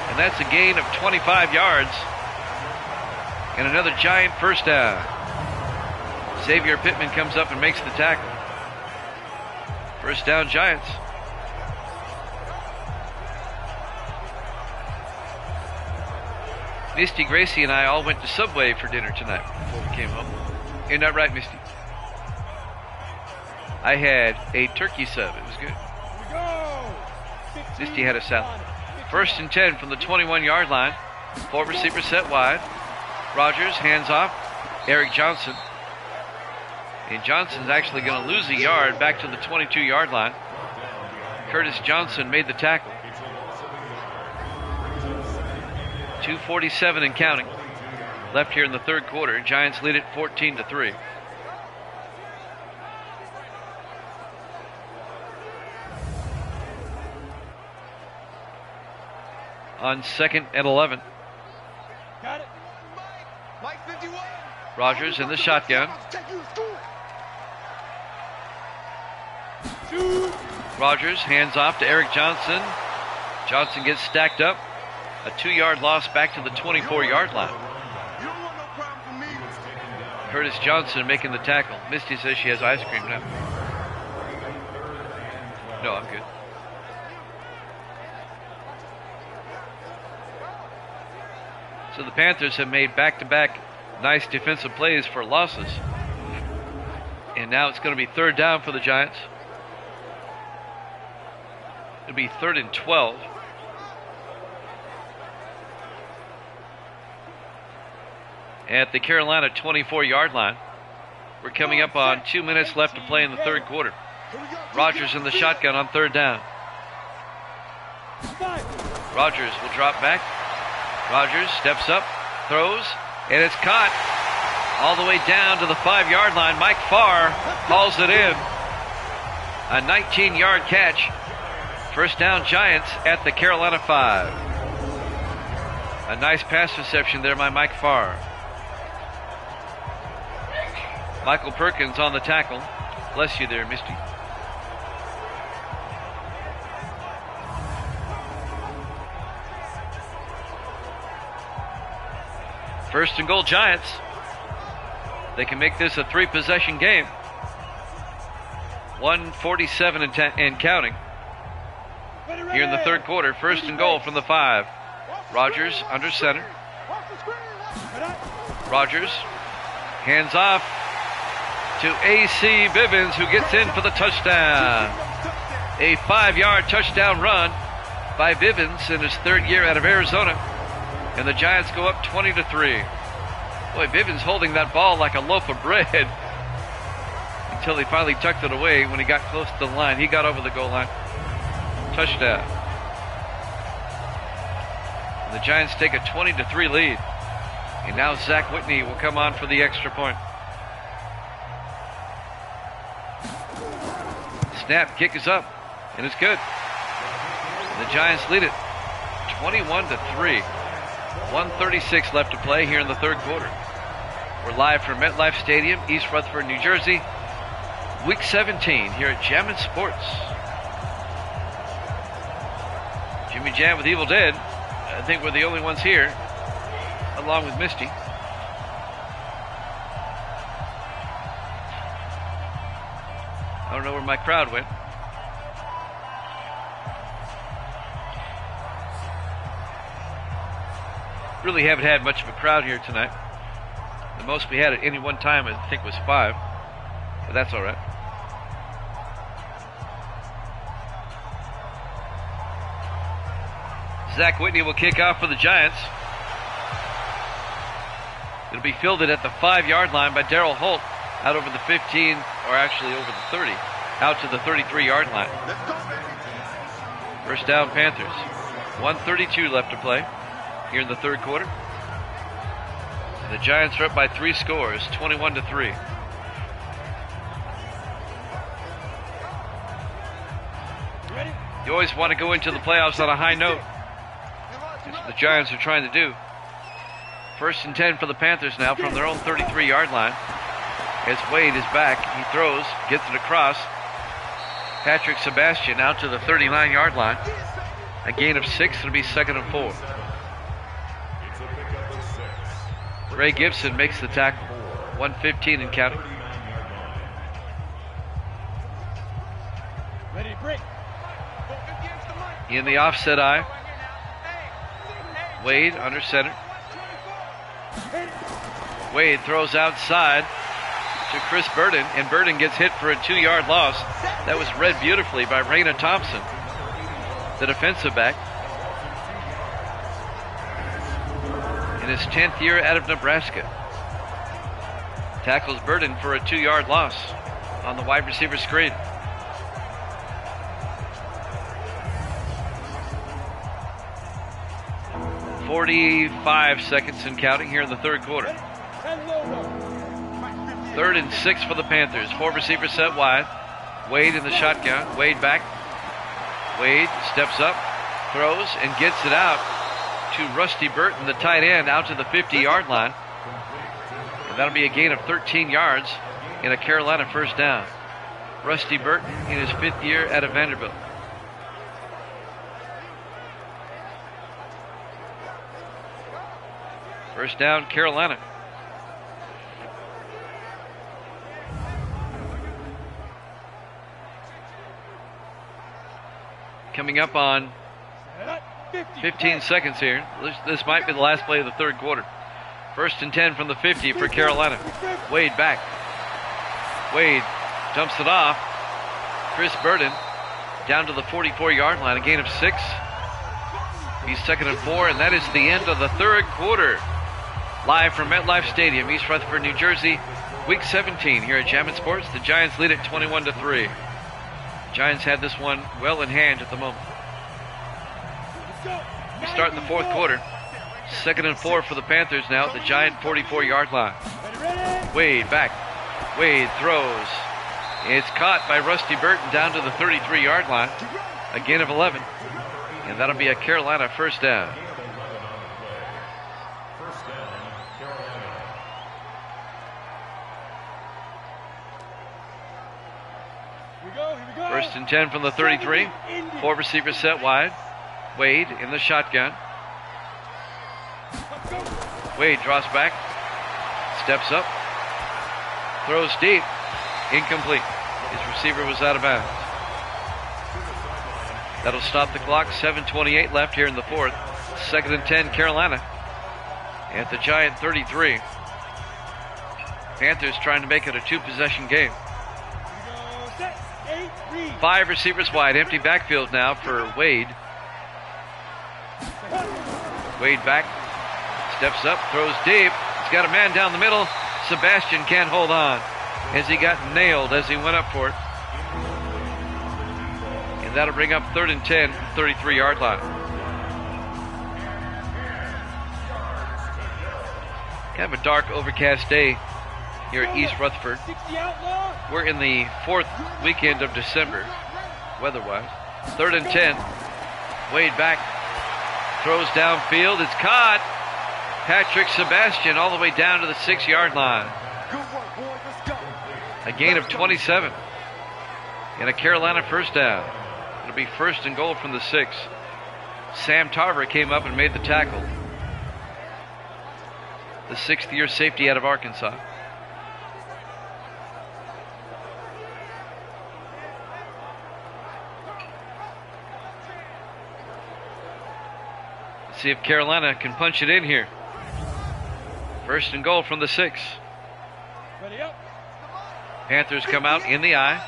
And that's a gain of 25 yards. And another Giant first down. Xavier Pittman comes up and makes the tackle. First down, Giants. Misty, Gracie, and I all went to Subway for dinner tonight before we came home. You're not right, Misty. I had a turkey sub. It was good. Misty had a salad. 1st and 10 from the 21-yard line. 4 receivers set wide. Rogers hands off. Eric Johnson. And Johnson's actually going to lose a yard back to the 22-yard line. Curtis Johnson made the tackle. 2:47 and counting left here in the third quarter. Giants lead it 14-3. On 2nd and 11. Got it. Mike 51. Rogers in the shotgun. Rogers hands off to Eric Johnson. Johnson gets stacked up. A 2-yard loss back to the 24-yard line. Curtis Johnson making the tackle. Misty says she has ice cream now. No, I'm good. So the Panthers have made back-to-back nice defensive plays for losses. And now it's going to be 3rd down for the Giants. It'll be 3rd and 12. At the Carolina 24-yard line. We're coming up on 2 minutes left to play in the third quarter. Rogers in the shotgun on 3rd down. Rogers will drop back. Rogers steps up, throws, and it's caught all the way down to the 5-yard line. Mike Farr hauls it in. A 19-yard catch. First down, Giants at the Carolina 5. A nice pass reception there by Mike Farr. Michael Perkins on the tackle. Bless you there, Misty. First and goal, Giants. They can make this a 3-possession game. 1:47 and counting. here in the third quarter. First and goal from the 5. Rogers under center. Rogers hands off to A.C. Bivens, who gets in for the touchdown. A 5-yard touchdown run by Bivens in his third year out of Arizona. And the Giants go up 20-3. Boy, Bivens holding that ball like a loaf of bread until he finally tucked it away when he got close to the line. He got over the goal line. Touchdown. And the Giants take a 20-3 lead. And now Zach Whitney will come on for the extra point. Snap, kick is up, and it's good. And the Giants lead it 21-3. 1:36 left to play here in the third quarter. We're live from MetLife Stadium, East Rutherford, New Jersey. Week 17 here at Jammin' Sports. Jimmy Jam with Evil Dead. I think we're the only ones here, along with Misty. I don't know where my crowd went. Really haven't had much of a crowd here tonight. The most we had at any one time, I think, was 5. But that's all right. Zach Whitney will kick off for the Giants. It'll be fielded at the 5-yard line by Darryl Holt, out over the 15, or actually over the 30, out to the 33-yard line. First down, Panthers. 1:32 left to play here in the third quarter. And the Giants are up by 3 scores, 21-3. You always want to go into the playoffs on a high note. That's what the Giants are trying to do. First and 10 for the Panthers now from their own 33-yard line. As Wade is back, he throws, gets it across. Patrick Sebastian out to the 39-yard line. A gain of 6, it'll be 2nd and 4. Ray Gibson makes the tackle. 1:15 and counting. Ready to break. In the offset eye. Wade under center. Wade throws outside to Chris Burden, and Burden gets hit for a 2-yard loss. That was read beautifully by Raina Thompson, the defensive back. In his 10th year out of Nebraska. Tackles Burden for a 2-yard loss on the wide receiver screen. .45 seconds and counting here in the third quarter. 3rd and 6 for the Panthers. 4 receivers set wide. Wade in the shotgun. Wade back. Wade steps up, throws, and gets it out to Rusty Burton, the tight end, out to the 50-yard line. And that'll be a gain of 13 yards and a Carolina first down. Rusty Burton in his 5th year out of Vanderbilt. First down, Carolina. Coming up on 15 seconds here. This might be the last play of the third quarter. First and 10 from the 50 for Carolina. Wade back. Wade dumps it off. Chris Burden down to the 44-yard line. A gain of 6. He's 2nd and 4, and that is the end of the third quarter. Live from MetLife Stadium, East Rutherford, New Jersey. Week 17 here at Jammin' Sports. The Giants lead it 21-3. Giants had this one well in hand at the moment. We start in the fourth quarter. 2nd and 4 for the Panthers now at the Giant 44-yard line. Wade back. Wade throws. It's caught by Rusty Burton down to the 33-yard line. A gain of 11. And that'll be a Carolina first down. First and 10 from the 33. 4 receivers set wide. Wade in the shotgun. Wade draws back. Steps up. Throws deep. Incomplete. His receiver was out of bounds. That'll stop the clock. 7:28 left here in the fourth. 2nd and 10, Carolina at the Giant 33. Panthers trying to make it a 2-possession game. 5 receivers wide. Empty backfield now for Wade. Wade back. Steps up. Throws deep. He's got a man down the middle. Sebastian can't hold on as he got nailed as he went up for it. And that'll bring up 3rd and 10, 33-yard line. Kind of a dark, overcast day here at East Rutherford. We're in the 4th weekend of December, weather-wise. 3rd and 10. Wade back. Throws downfield. It's caught. Patrick Sebastian all the way down to the 6-yard line. A gain of 27. And a Carolina first down. It'll be 1st and goal from the 6. Sam Tarver came up and made the tackle. The 6th-year safety out of Arkansas. Let's see if Carolina can punch it in here. 1st and goal from the 6. Panthers come out in the eye.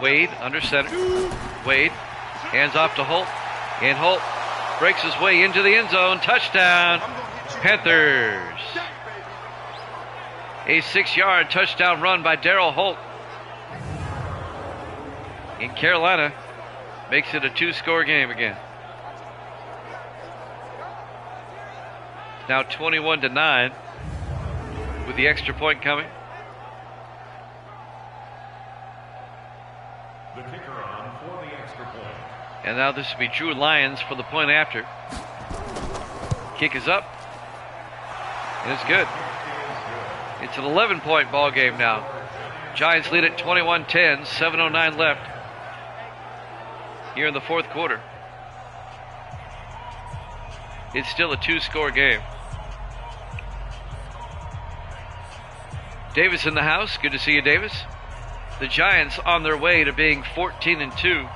Wade under center. Wade hands off to Holt. And Holt breaks his way into the end zone. Touchdown, Panthers. A 6-yard touchdown run by Darryl Holt. And Carolina makes it a 2-score game again. Now 21-9 with the extra point coming. The kicker on for the extra point. And now this will be Drew Lyons for the point after. Kick is up. And it's good. It's an 11-point ball game now. Giants lead at 21-10, 7:09 left here in the 4th quarter. It's still a 2-score game. Davis in the house. Good to see you, Davis. The Giants on their way to being 14-2.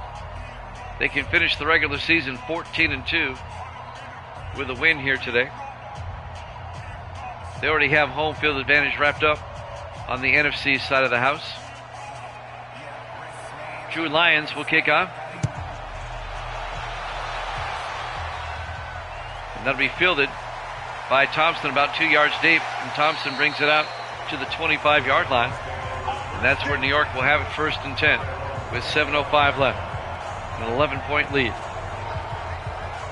They can finish the regular season 14-2 with a win here today. They already have home field advantage wrapped up on the NFC side of the house. Drew Lyons will kick off. And that'll be fielded by Thompson about 2 yards deep. And Thompson brings it out to the 25-yard line. And that's where New York will have it 1st and 10 with 7:05 left. An 11-point lead.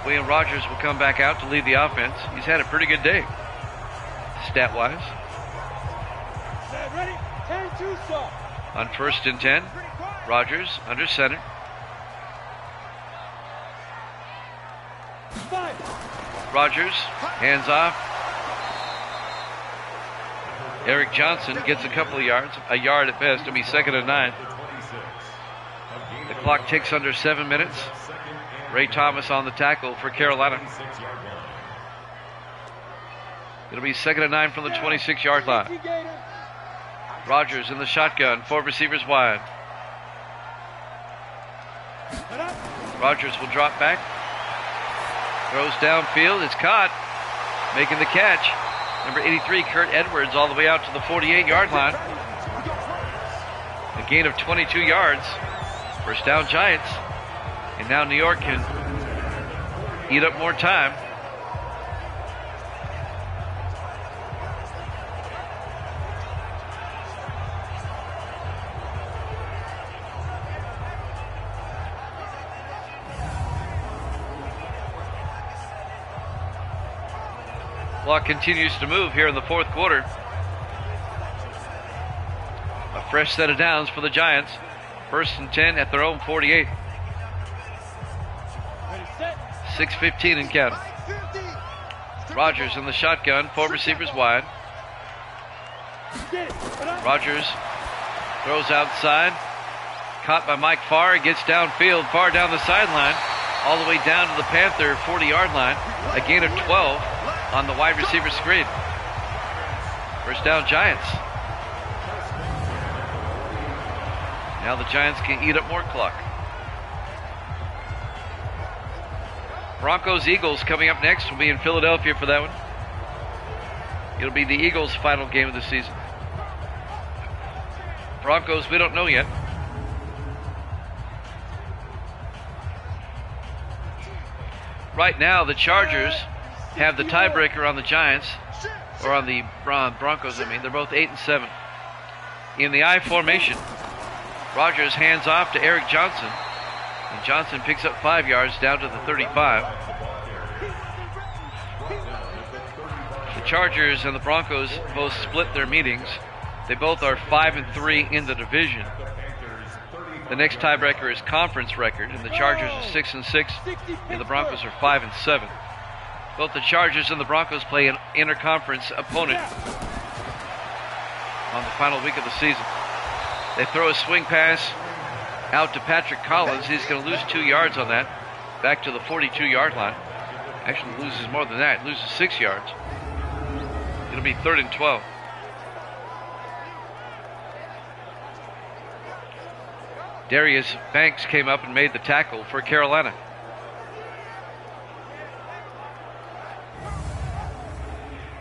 William Rogers will come back out to lead the offense. He's had a pretty good day, stat-wise. Ready? 10-2 stop. On 1st and 10, Rogers under center. 5. Rogers, hands off. Eric Johnson gets a couple of yards, a yard at best. It'll be 2nd and 9. The clock ticks under 7 minutes. Ray Thomas on the tackle for Carolina. It'll be 2nd and 9 from the 26-yard line. Rogers in the shotgun, 4 receivers wide. Rogers will drop back. Throws downfield. It's caught. Making the catch. Number 83, Kurt Edwards, all the way out to the 48-yard line. A gain of 22 yards. First down, Giants. And now New York can eat up more time. Clock continues to move here in the 4th quarter. A fresh set of downs for the Giants. 1st and 10 at their own 48. 6:15 and count. Rogers in the shotgun, 4 receivers wide. Rogers throws outside. Caught by Mike Farr. Gets downfield, far down the sideline, all the way down to the Panther 40-yard line. A gain of 12 on the wide receiver screen. First down, Giants. Now the Giants can eat up more clock. Broncos-Eagles coming up next. We'll be in Philadelphia for that one. It'll be the Eagles' final game of the season. Broncos, we don't know yet. Right now, the Chargers have the tiebreaker on the Giants, or on the Broncos, I mean. They're both 8-7. In the I formation, Rodgers hands off to Eric Johnson, and Johnson picks up 5 yards down to the 35. The Chargers and the Broncos both split their meetings. They both are 5-3 in the division. The next tiebreaker is conference record, and the Chargers are 6-6, and the Broncos are 5-7. Both the Chargers and the Broncos play an interconference opponent on the final week of the season. They throw a swing pass out to Patrick Collins. He's going to lose 2 yards on that, back to the 42-yard line. Actually loses more than that, loses 6 yards. It'll be 3rd and 12. Darius Banks came up and made the tackle for Carolina.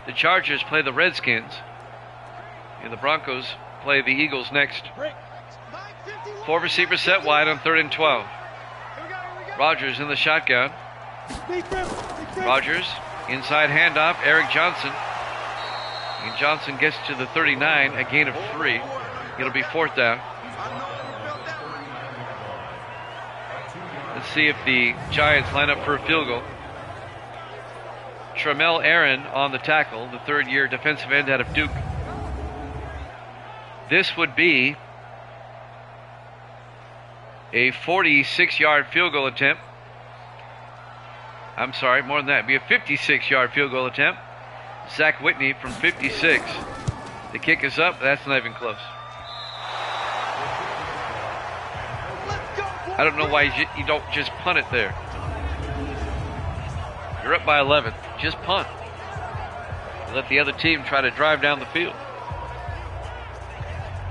The Chargers play the Redskins, and the Broncos play the Eagles next. 4 receivers set wide on 3rd and 12. Rodgers in the shotgun. Rodgers, inside handoff, Eric Johnson. And Johnson gets to the 39, a gain of 3. It'll be 4th down. Let's see if the Giants line up for a field goal. Tramel Aaron on the tackle, the 3rd-year defensive end out of Duke. This would be a 46-yard field goal attempt. I'm sorry, more than that. It'd be a 56-yard field goal attempt. Zach Whitney from 56. The kick is up. That's not even close. I don't know why you don't just punt it there. You're up by 11. Just punt. Let the other team try to drive down the field.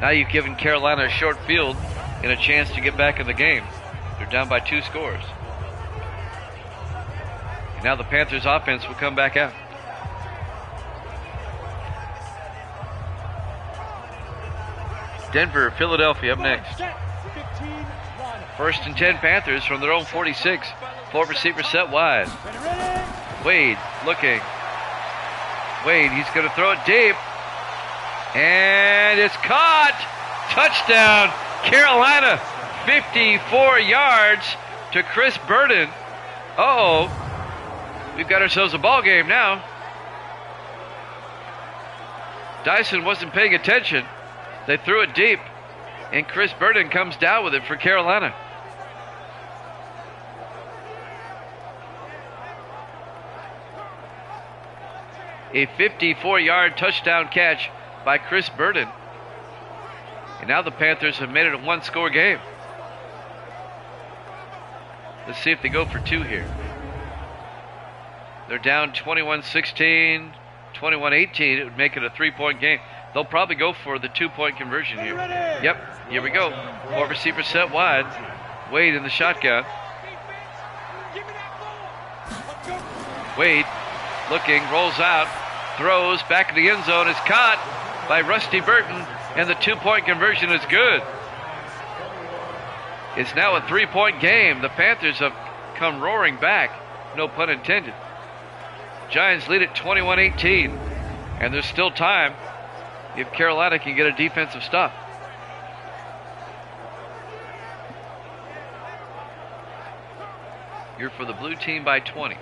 Now you've given Carolina a short field and a chance to get back in the game. They're down by 2 scores. And now the Panthers offense will come back out. Denver, Philadelphia up next. 1st and 10 Panthers from their own 46. 4 receivers set wide. Wade looking. Wade, he's going to throw it deep. And it's caught. Touchdown, Carolina. 54 yards to Chris Burden. Uh-oh. We've got ourselves a ball game now. Dyson wasn't paying attention. They threw it deep, and Chris Burden comes down with it for Carolina. A 54-yard touchdown catch by Chris Burden. And now the Panthers have made it a 1-score game. Let's see if they go for 2 here. They're down 21-16, 21-18. It would make it a 3-point game. They'll probably go for the 2-point conversion here. Yep, here we go. 4 receivers set wide. Wade in the shotgun. Wade looking, rolls out, throws back in the end zone. Is caught by Rusty Burton, and the 2-point conversion is good. It's now a 3-point game. The Panthers have come roaring back. No pun intended. Giants lead at 21-18, and there's still time if Carolina can get a defensive stop. You're for the blue team by 20.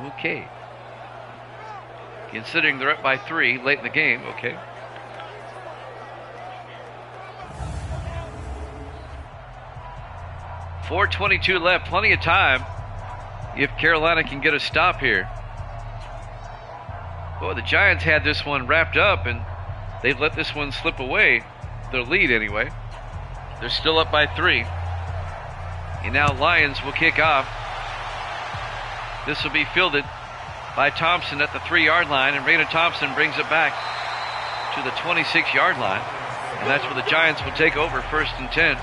Okay. Considering they're up by 3 late in the game, okay. .422 left, plenty of time if Carolina can get a stop here. Boy, the Giants had this one wrapped up, and they've let this one slip away. Their lead, anyway. They're still up by 3. And now Lions will kick off. This will be fielded by Thompson at the 3-yard line, and Raina Thompson brings it back to the 26-yard line. And that's where the Giants will take over 1st and 10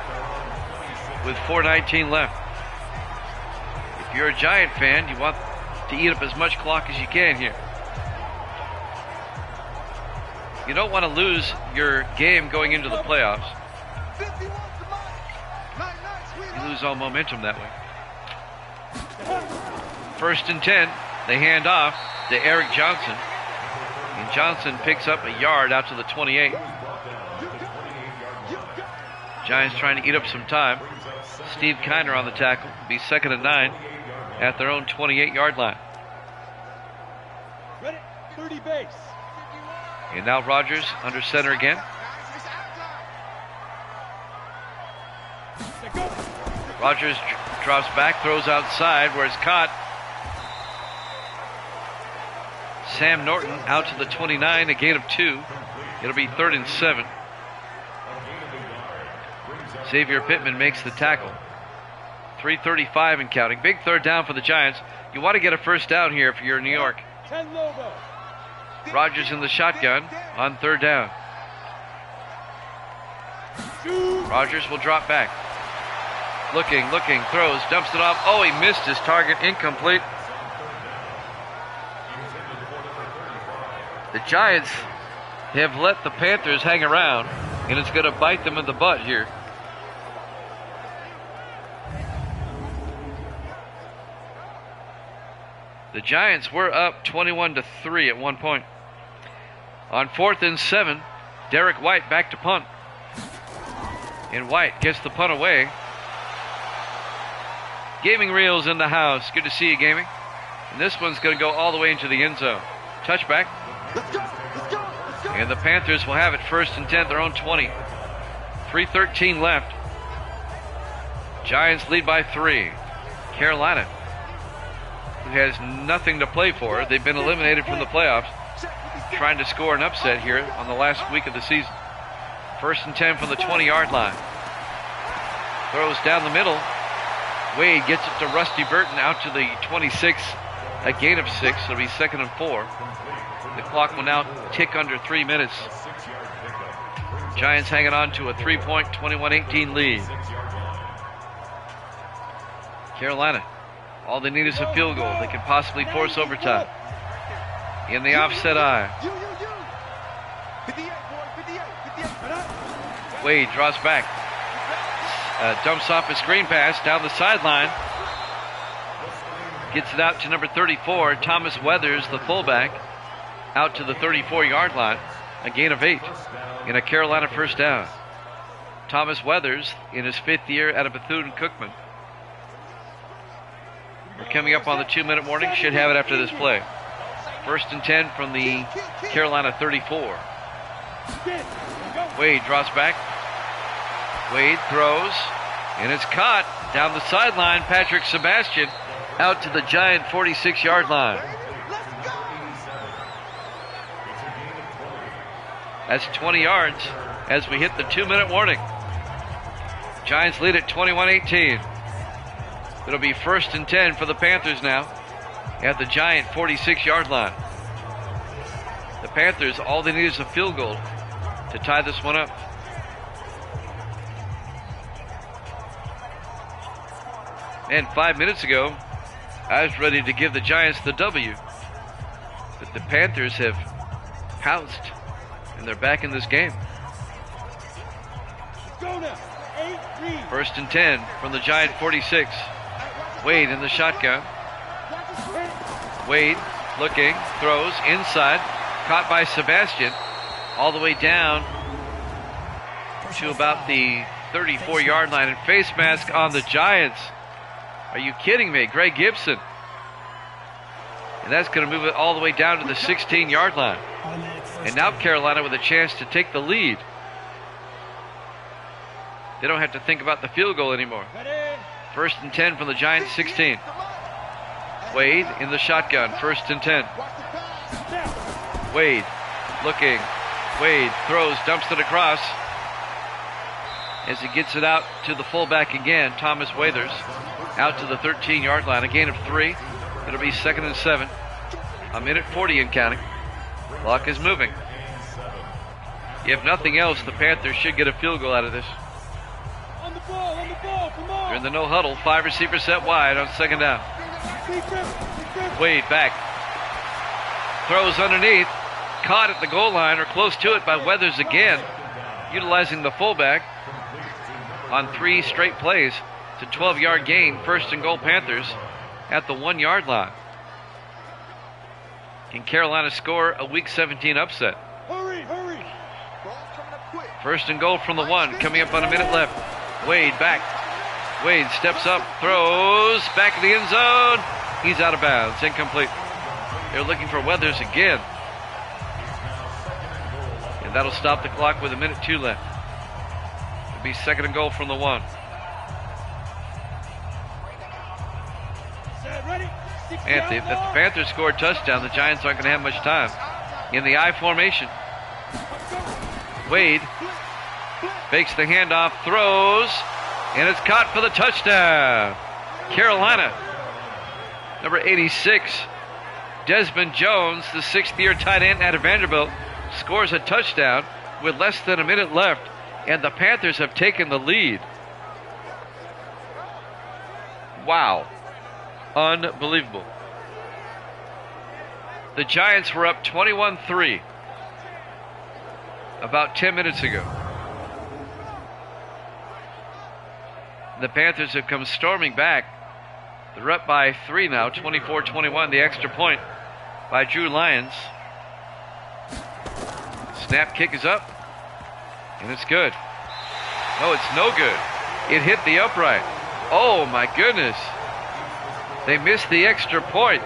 with 4:19 left. If you're a Giant fan, you want to eat up as much clock as you can here. You don't want to lose your game going into the playoffs. You lose all momentum that way. 1st and 10. They hand off to Eric Johnson. And Johnson picks up a yard out to the 28. Giants trying to eat up some time. Steve Kiner on the tackle. Be 2nd and 9 at their own 28-yard line. Ready, 30 base. And now Rodgers under center again. Rodgers drops back, throws outside where it's caught. Sam Norton out to the 29, a gain of 2. It'll be 3rd and 7. Xavier Pittman makes the tackle. 3:35 and counting. Big 3rd down for the Giants. You want to get a 1st down here if you're in New York. 10 Lobo. Rodgers in the shotgun on 3rd down. Rodgers will drop back. Looking, throws, dumps it off. Oh, he missed his target, incomplete. The Giants have let the Panthers hang around, and it's going to bite them in the butt here. The Giants were up 21-3 at one point. On 4th and 7, Derek White back to punt. And White gets the punt away. Gaming Reels in the house. Good to see you, Gaming. And this one's going to go all the way into the end zone. Touchback. And the Panthers will have it 1st and 10, their own 20. 3:13 left. Giants lead by 3. Carolina, who has nothing to play for. They've been eliminated from the playoffs. Trying to score an upset here on the last week of the season. 1st and 10 from the 20-yard line. Throws down the middle. Wade gets it to Rusty Burton out to the 26. A gain of 6. It'll be 2nd and 4. The clock will now tick under 3 minutes. Giants hanging on to a 3-point 21-18 lead. Carolina, all they need is a field goal. They can possibly force overtime. In the offset eye. Wade draws back. Dumps off a screen pass down the sideline. Gets it out to number 34, Thomas Weathers, the fullback, out to the 34-yard line. A gain of 8 in a Carolina 1st down. Thomas Weathers in his 5th year out of Bethune-Cookman. We're coming up on the 2-minute warning. Should have it after this play. 1st and 10 from the Carolina 34. Wade draws back. Wade throws, and it's caught down the sideline. Patrick Sebastian out to the Giant 46-yard line. That's 20 yards as we hit the 2-minute warning. Giants lead at 21-18. It'll be 1st and 10 for the Panthers now at the Giant 46-yard line. The Panthers, all they need is a field goal to tie this one up. And 5 minutes ago, I was ready to give the Giants the W. But the Panthers have pounced, and they're back in this game. 1st and 10 from the Giant 46. Wade in the shotgun. Wade looking, throws inside, caught by Sebastian, all the way down to about the 34-yard line, and face mask on the Giants. Are you kidding me? Greg Gibson. And that's going to move it all the way down to the 16-yard line. And now Carolina with a chance to take the lead. They don't have to think about the field goal anymore. 1st and 10 from the Giants 16. Wade in the shotgun. 1st and 10. Wade looking. Wade throws, dumps it across. As he gets it out to the fullback again, Thomas Weathers, out to the 13-yard line. A gain of 3. It'll be 2nd and 7. A minute 40 and counting. Clock is moving. If nothing else, the Panthers should get a field goal out of this. On the ball, come on. They're in the no huddle. 5 receivers set wide on 2nd down. Wade back. Throws underneath. Caught at the goal line or close to it by Weathers again. Utilizing the fullback on 3 straight plays. It's a 12-yard gain. First and goal Panthers at the 1-yard line. Can Carolina score a Week 17 upset? Hurry. First and goal from the 1. Coming up on a minute left. Wade back. Wade steps up. Throws. Back of the end zone. He's out of bounds. Incomplete. They're looking for Weathers again. And that'll stop the clock with 1:02 left. It'll be second and goal from the 1. And if the Panthers score a touchdown, the Giants aren't going to have much time. In the I formation. Wade fakes the handoff, throws, and it's caught for the touchdown. Carolina. Number 86, Desmond Jones, the 6th-year tight end out of Vanderbilt, scores a touchdown with less than a minute left, and the Panthers have taken the lead. Wow. Unbelievable. The Giants were up 21-3 about 10 minutes ago. The Panthers have come storming back. They're up by 3 now, 24-21. The extra point by Drew Lyons. Snap kick is up, and it's good. No, it's no good. It hit the upright. Oh, my goodness. They missed the extra point,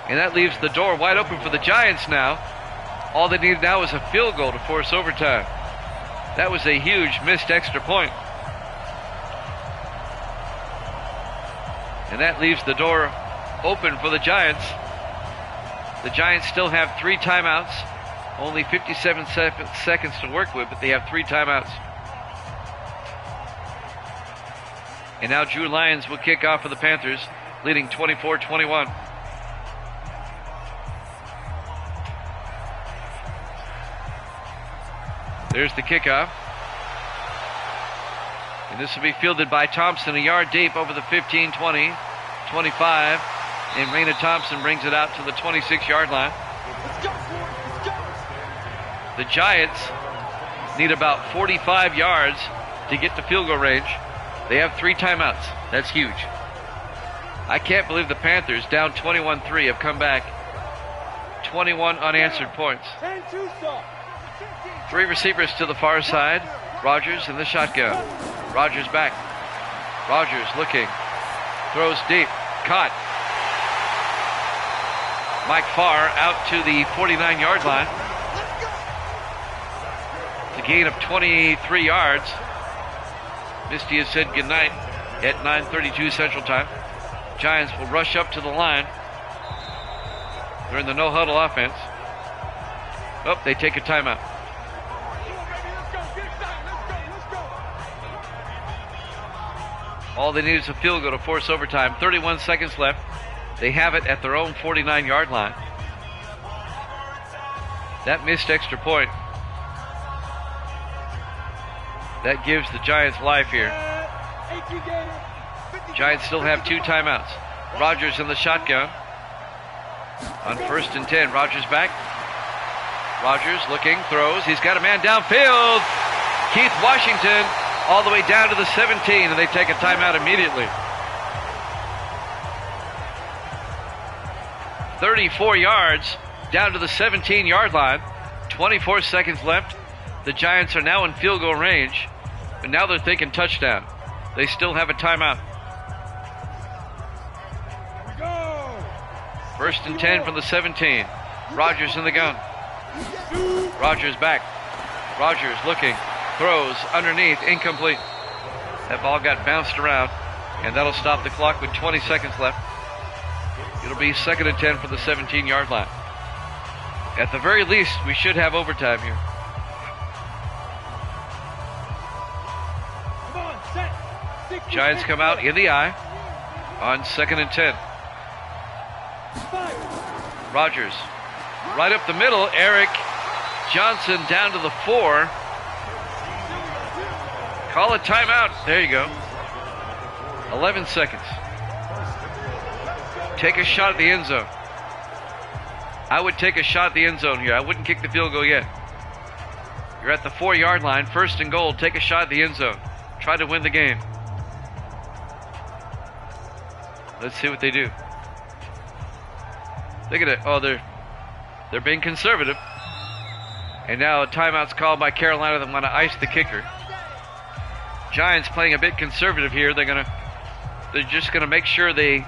and that leaves the door wide open for the Giants now. All they need now is a field goal to force overtime. That was a huge missed extra point. And that leaves the door open for the Giants. The Giants still have 3 timeouts. Only 57 seconds to work with, but they have 3 timeouts. And now Drew Lyons will kick off for the Panthers, leading 24-21. There's the kickoff. And this will be fielded by Thompson, a yard deep over the 15, 20, 25. And Raina Thompson brings it out to the 26-yard line. The Giants need about 45 yards to get to field goal range. They have 3 timeouts. That's huge. I can't believe the Panthers, down 21-3, have come back. 21 unanswered points. 3 receivers to the far side. Rogers in the shotgun. Rogers back. Rogers looking. Throws deep. Caught. Mike Farr out to the 49-yard line. It's a gain of 23 yards. Misty has said goodnight at 9:32 Central Time. Giants will rush up to the line. They're in the no-huddle offense. Oh, they take a timeout. All they need is a field goal to force overtime. 31 seconds left. They have it at their own 49-yard line. That missed extra point. That gives the Giants life here. Giants still have 2 timeouts. Rogers in the shotgun. On 1st and 10, Rogers back. Rogers looking, throws. He's got a man downfield. Keith Washington all the way down to the 17, and they take a timeout immediately. 34 yards down to the 17-yard line. 24 seconds left. The Giants are now in field goal range, but now they're thinking touchdown. They still have a timeout. 1st and 10 from the 17. Rogers in the gun. Rogers back. Rogers looking. Throws underneath. Incomplete. That ball got bounced around, and that'll stop the clock with 20 seconds left. It'll be 2nd and 10 from the 17-yard line. At the very least, we should have overtime here. Giants come out in the I on 2nd and 10. Rogers right up the middle. Eric Johnson down to the 4. Call a timeout. There you go. 11 seconds. Take a shot at the end zone. I would take a shot at the end zone here. I wouldn't kick the field goal yet. You're at the 4-yard line, 1st and goal. Take a shot at the end zone. Try to win the game. Let's see what they do. Look at it. Oh, they're being conservative. And now a timeout's called by Carolina. They want to ice the kicker. Giants playing a bit conservative here. They're just gonna make sure they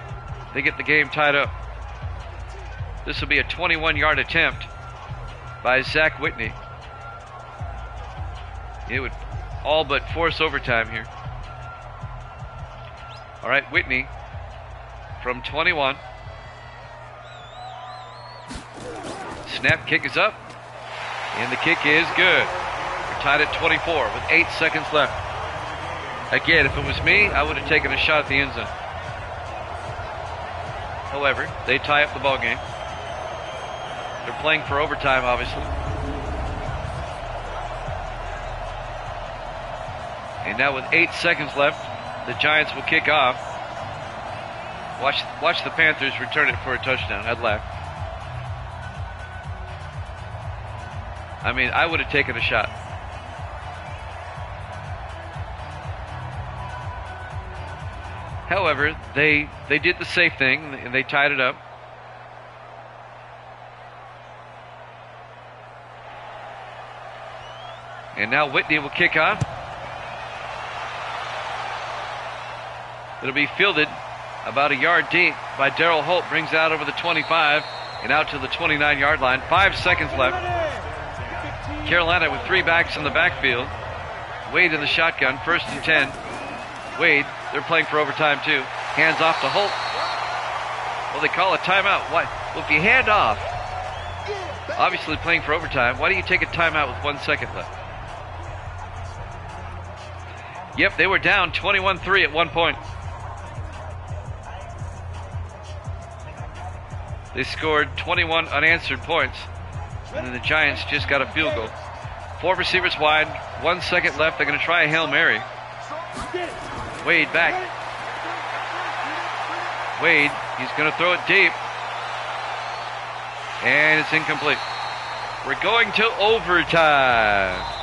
get the game tied up. This will be a 21-yard attempt by Zach Whitney. It would all but force overtime here. All right, Whitney from 21. Snap, kick is up, and the kick is good. We're tied at 24 with 8 seconds left. Again, if it was me, I would have taken a shot at the end zone. However, they tie up the ball game. They're playing for overtime, obviously. And now with 8 seconds left, the Giants will kick off. Watch the Panthers return it for a touchdown. I'd laugh. I mean, I would have taken a shot. However, they did the safe thing, and they tied it up. And now Whitney will kick off. It'll be fielded about a yard deep by Darryl Holt. Brings it out over the 25 and out to the 29-yard line. 5 seconds left. Carolina with 3 backs in the backfield. Wade in the shotgun, 1st and 10. Wade, they're playing for overtime too. Hands off to Holt. Well, they call a timeout. Why? Well, if you hand off, obviously playing for overtime, why do you take a timeout with 1 second left? Yep, they were down 21-3 at one point. They scored 21 unanswered points, and then the Giants just got a field goal. 4 receivers wide, 1 second left. They're going to try a Hail Mary. Wade back. Wade, he's going to throw it deep. And it's incomplete. We're going to overtime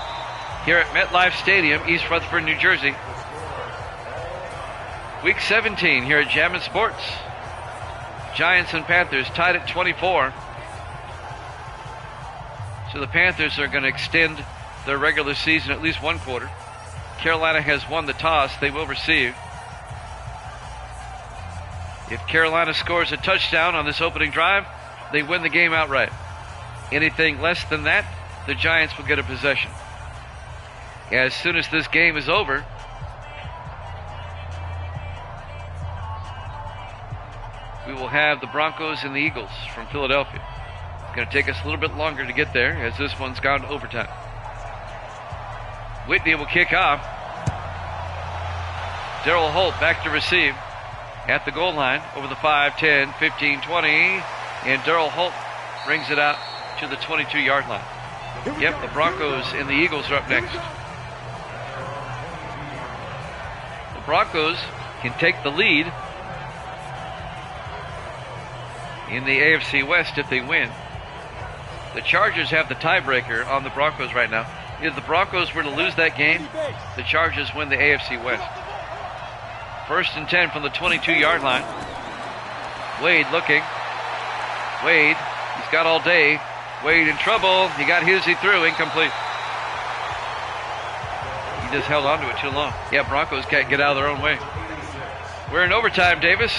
here at MetLife Stadium, East Rutherford, New Jersey. Week 17 here at Jammin' Sports. Giants and Panthers tied at 24. So the Panthers are going to extend their regular season at least 1 quarter. Carolina has won the toss. They will receive. If Carolina scores a touchdown on this opening drive, they win the game outright. Anything less than that, the Giants will get a possession. As soon as this game is over, we will have the Broncos and the Eagles from Philadelphia. It's going to take us a little bit longer to get there, as this one's gone to overtime. Whitney will kick off. Darryl Holt back to receive at the goal line over the 5, 10, 15, 20. And Darryl Holt brings it out to the 22-yard line. Yep, the Broncos and the Eagles are up next. The Broncos can take the lead in the AFC West if they win. The Chargers have the tiebreaker on the Broncos right now. If the Broncos were to lose that game, the Chargers win the AFC West. 1st and 10 from the 22-yard line. Wade looking. Wade, he's got all day. Wade in trouble. He got his, he threw. Incomplete. He just held on to it too long. Yeah, Broncos can't get out of their own way. We're in overtime, Davis.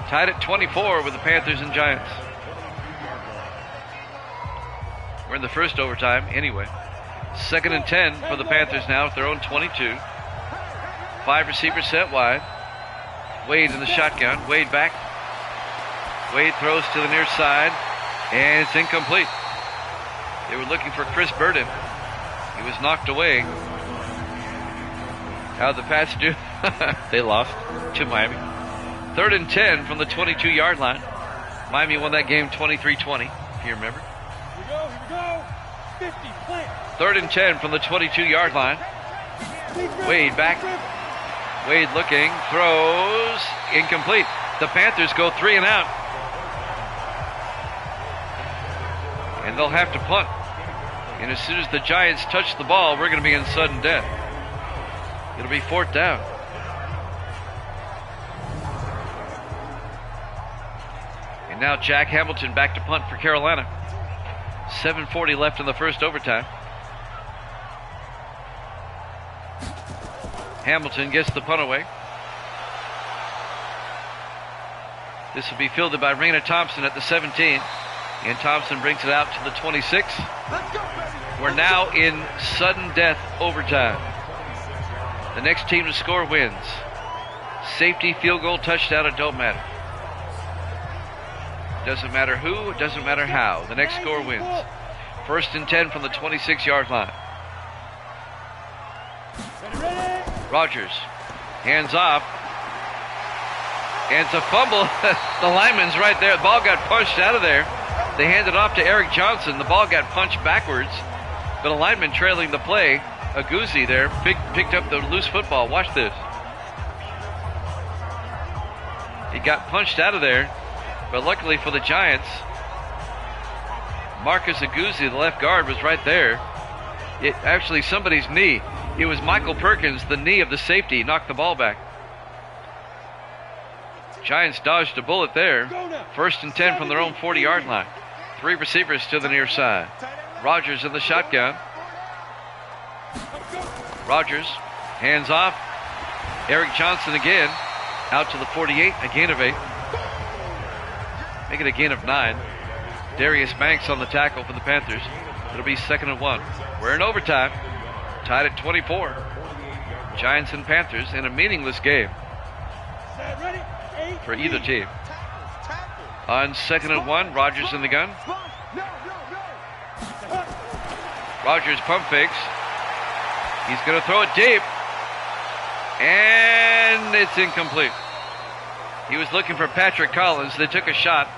Tied at 24 with the Panthers and Giants. We're in the first overtime anyway. 2nd and 10 for the Panthers now at their own 22. 5 receivers set wide. Wade in the shotgun. Wade back. Wade throws to the near side, and it's incomplete. They were looking for Chris Burden. He was knocked away. How'd the Pats do? They lost to Miami. 3rd and 10 from the 22-yard line. Miami won that game 23-20, if you remember. Here we go. 50, plant. 3rd and 10 from the 22-yard line. Wade back. Wade looking, throws, incomplete. The Panthers go 3 and out. and they'll have to punt. And as soon as the Giants touch the ball, we're going to be in sudden death. It'll be 4th down. And now Jack Hamilton back to punt for Carolina. 7:40 left in the first overtime. Hamilton gets the punt away. This will be fielded by Raina Thompson at the 17. And Thompson brings it out to the 26. We're now in sudden death overtime. The next team to score wins. Safety, field goal, touchdown, it don't matter. Doesn't matter who, it doesn't matter how. The next score wins. 1st and 10 from the 26-yard line. Rogers, hands off. And it's a fumble. The lineman's right there. The ball got punched out of there. They handed it off to Eric Johnson. The ball got punched backwards. But a lineman trailing the play, Aguzzi there, picked up the loose football. Watch this. It got punched out of there. But luckily for the Giants, Marcus Aguzzi, the left guard, was right there. It actually somebody's knee. It was Michael Perkins, the knee of the safety, knocked the ball back. Giants dodged a bullet there. 1st and 10 from their own 40-yard line. 3 receivers to the near side. Rogers in the shotgun. Rogers, hands off. Eric Johnson again, out to the 48, a gain of 8. Make it a gain of 9. Darius Banks on the tackle for the Panthers. It'll be 2nd and 1. We're in overtime, tied at 24. Giants and Panthers in a meaningless game for either team. On 2nd and 1, Rogers in the gun. Rogers pump fakes. He's going to throw it deep. And it's incomplete. He was looking for Patrick Collins. They took a shot.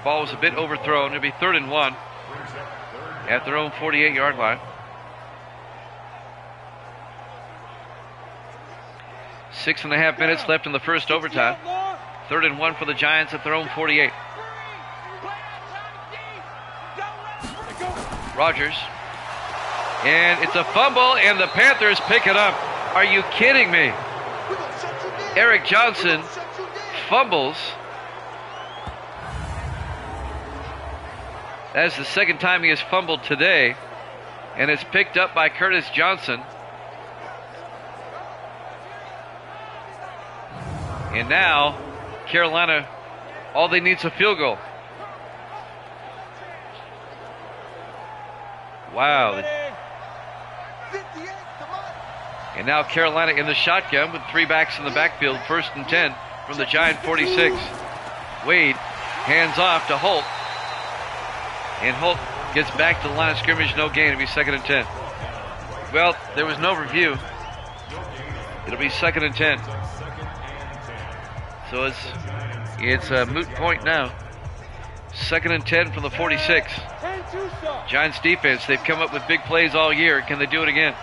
Ball was a bit overthrown. It'll be 3rd and 1 at their own 48-yard line. 6.5 minutes left in the first overtime. 3rd and 1 for the Giants at their own 48. Rogers. And it's a fumble, and the Panthers pick it up. Are you kidding me? Eric Johnson fumbles. That's the 2nd time he has fumbled today. And it's picked up by Curtis Johnson. And now, Carolina, all they need is a field goal. Wow. And now Carolina in the shotgun with 3 backs in the backfield. 1st and 10 from the Giant 46. Wade hands off to Holt. And Holt gets back to the line of scrimmage. No gain. It'll be 2nd and 10. Well, there was no review. It'll be 2nd and 10. So it's a moot point now. 2nd and 10 from the 46. Giants defense, they've come up with big plays all year. Can they do it again?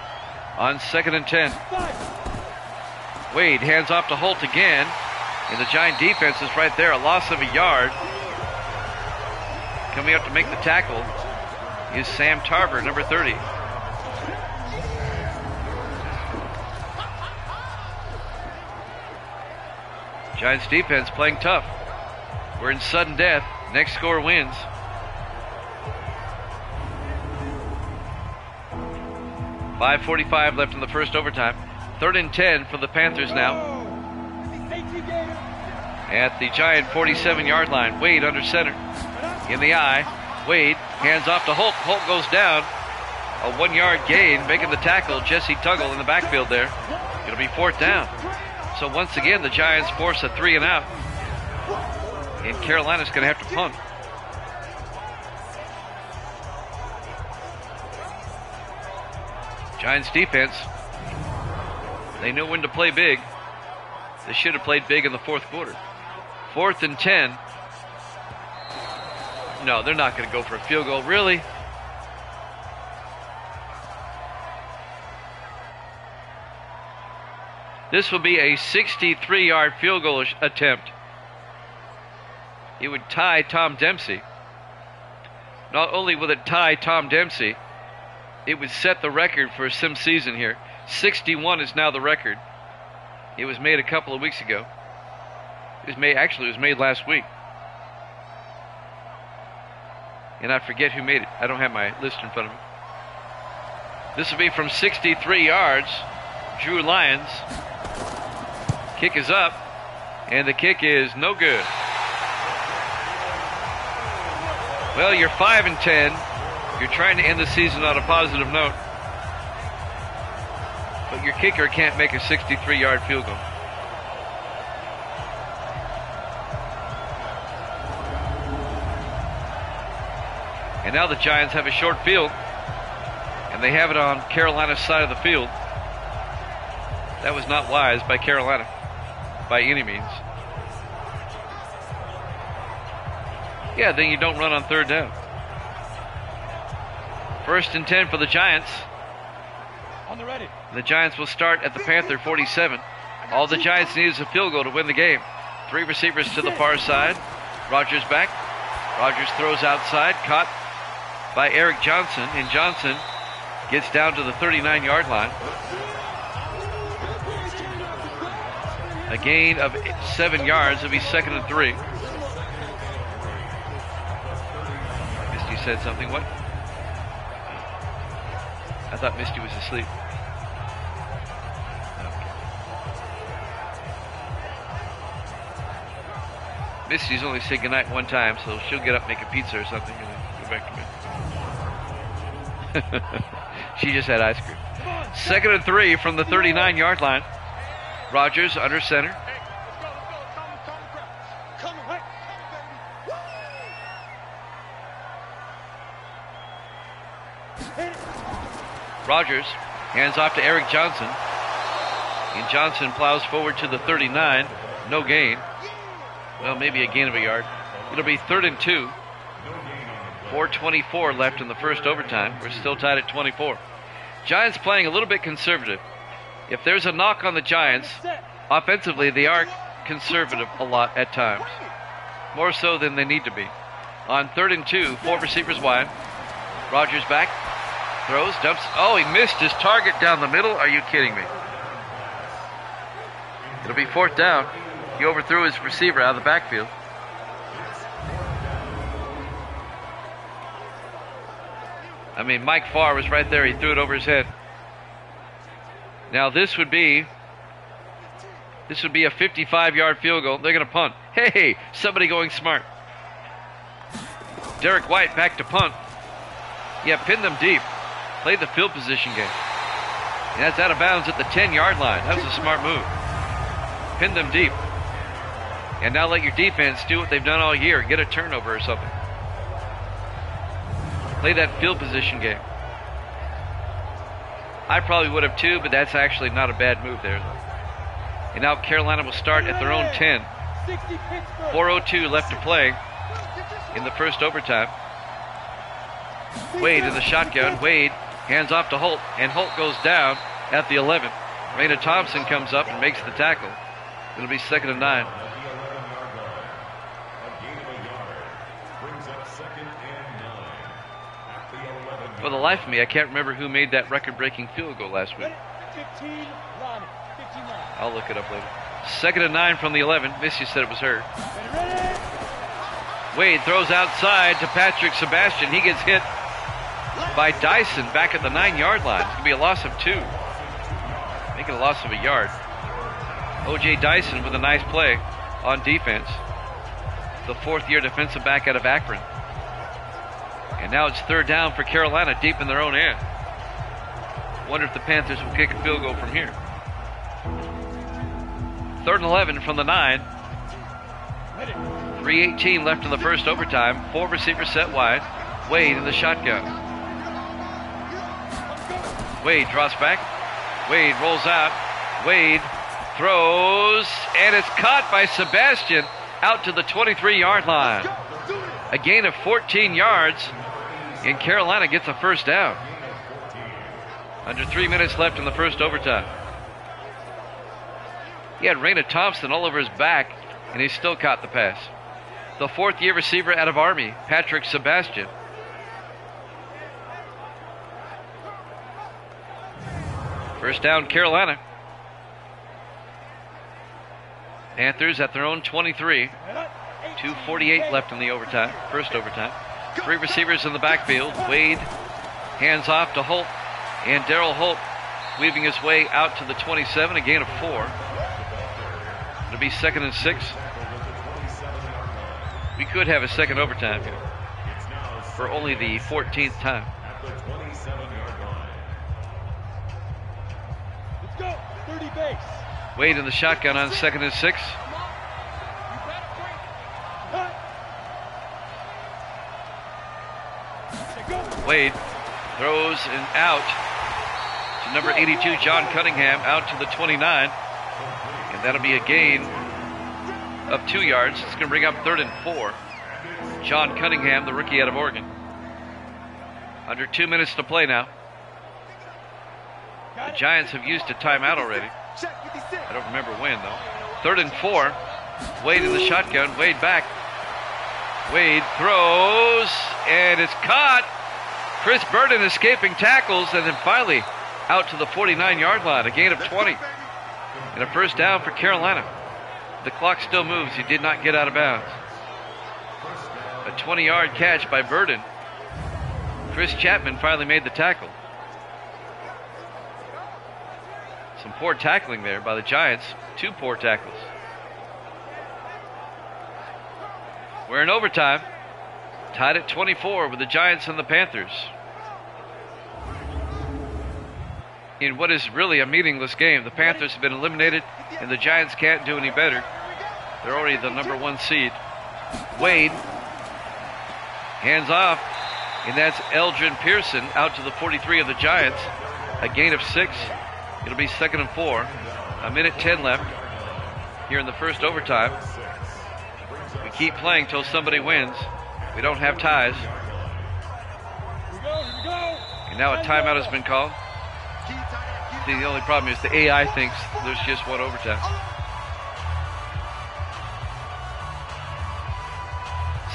On 2nd and 10. Wade hands off to Holt again. And the Giant defense is right there, a loss of a yard. Coming up to make the tackle is Sam Tarver, number 30. Giants defense playing tough. We're in sudden death. Next score wins. .5:45 left in the first overtime. 3rd and 10 for the Panthers now. At the Giant 47-yard line. Wade under center. In the eye. Wade hands off to Holt. Holt goes down. A 1-yard gain, making the tackle. Jesse Tuggle in the backfield there. It'll be 4th down. So once again, the Giants force a 3 and out. And Carolina's going to have to punt. Giants defense, they know when to play big. They should have played big in the 4th quarter. 4th and 10. No, they're not going to go for a field goal. Really? This will be a 63-yard field goal attempt. It would tie Tom Dempsey. Not only will it tie Tom Dempsey, it would set the record for some season here. 61 is now the record. It was made a couple of weeks ago. It was made last week. And I forget who made it. I don't have my list in front of me. This will be from 63 yards. Drew Lyons. Kick is up, and the kick is no good. Well, you're 5-10. You're trying to end the season on a positive note. But your kicker can't make a 63-yard field goal. And now the Giants have a short field, and they have it on Carolina's side of the field. That was not wise by Carolina, by any means. Yeah, then you don't run on third down. 1st and 10 for the Giants. On the ready. The Giants will start at the Panther 47. All the Giants need is a field goal to win the game. 3 receivers to the far side. Rodgers back. Rodgers throws outside, caught by Eric Johnson, and Johnson gets down to the 39-yard line. A gain of 7 yards. It'll be 2nd and 3. Misty said something. What? I thought Misty was asleep. Okay. Misty's only said goodnight one time, so she'll get up, make a pizza or something, and then go back to bed. She just had ice cream. 2nd and 3 from the 39-yard line. Rodgers under center. Rodgers hands off to Eric Johnson. And Johnson plows forward to the 39. No gain. Well, maybe a gain of a yard. It'll be 3rd and 2. 4:24 left in the first overtime. We're still tied at 24. Giants playing a little bit conservative. If there's a knock on the Giants, offensively they are conservative a lot at times. More so than they need to be. On 3rd and 2, 4 receivers wide. Rodgers back. Throws, dumps. Oh, he missed his target down the middle. Are you kidding me? It'll be 4th down. He overthrew his receiver out of the backfield. I mean, Mike Farr was right there. He threw it over his head. Now this would be a 55-yard field goal. They're going to punt. Hey, somebody going smart. Derek White back to punt. Yeah, pin them deep. Play the field position game. And that's out of bounds at the 10-yard line. That was a smart move. Pin them deep. And now let your defense do what they've done all year. Get a turnover or something. Play that field position game. I probably would have too, but that's actually not a bad move there. And now Carolina will start at their own 10. 4:02 left to play in the first overtime. Wade in the shotgun. Wade hands off to Holt, and Holt goes down at the 11. Raina Thompson comes up and makes the tackle. It'll be 2nd and 9. For the life of me, I can't remember who made that record-breaking field goal last week. I'll look it up later. 2nd and 9 from the 11. Missy said it was her. Wade throws outside to Patrick Sebastian. He gets hit by Dyson back at the 9-yard line. It's going to be a loss of 2. Making a loss of a yard. O.J. Dyson with a nice play on defense. The 4th-year defensive back out of Akron. And now it's 3rd down for Carolina deep in their own end. Wonder if the Panthers will kick a field goal from here. 3rd and 11 from the 9. 3:18 left in the first overtime. 4 receivers set wide. Wade in the shotgun. Wade draws back. Wade rolls out. Wade throws, and it's caught by Sebastian out to the 23-yard line. A gain of 14 yards, and Carolina gets a first down. Under 3 minutes left in the first overtime. He had Raina Thompson all over his back, and he still caught the pass. The 4th-year receiver out of Army, Patrick Sebastian. First down, Carolina. Panthers at their own 23. 2:48 left in the overtime, first overtime. 3 receivers in the backfield. Wade hands off to Holt, and Darryl Holt weaving his way out to the 27, a gain of 4. It'll be 2nd and 6. We could have a second overtime here for only the 14th time. Let's go. 30 base. Wade in the shotgun on 2nd and 6. Wade throws and out to number 82, John Cunningham, out to the 29. And that'll be a gain of 2 yards. It's going to bring up 3rd and 4. John Cunningham, the rookie out of Oregon. Under 2 minutes to play now. The Giants have used a timeout already. I don't remember when, though. 3rd and 4. Wade in the shotgun. Wade back. Wade throws, and it's caught. Chris Burden escaping tackles, and then finally out to the 49-yard line. A gain of 20. And a first down for Carolina. The clock still moves. He did not get out of bounds. A 20-yard catch by Burden. Chris Chapman finally made the tackle. Some poor tackling there by the Giants. 2 poor tackles. We're in overtime. Tied at 24 with the Giants and the Panthers. In what is really a meaningless game. The Panthers have been eliminated, and the Giants can't do any better. They're already the number 1 seed. Wade hands off, and that's Eldrin Pearson out to the 43 of the Giants. A gain of 6. It'll be 2nd and 4. 1:10 left here in the first overtime. We keep playing till somebody wins. We don't have ties. And now a timeout has been called. See, the only problem is the AI thinks there's just one overtime.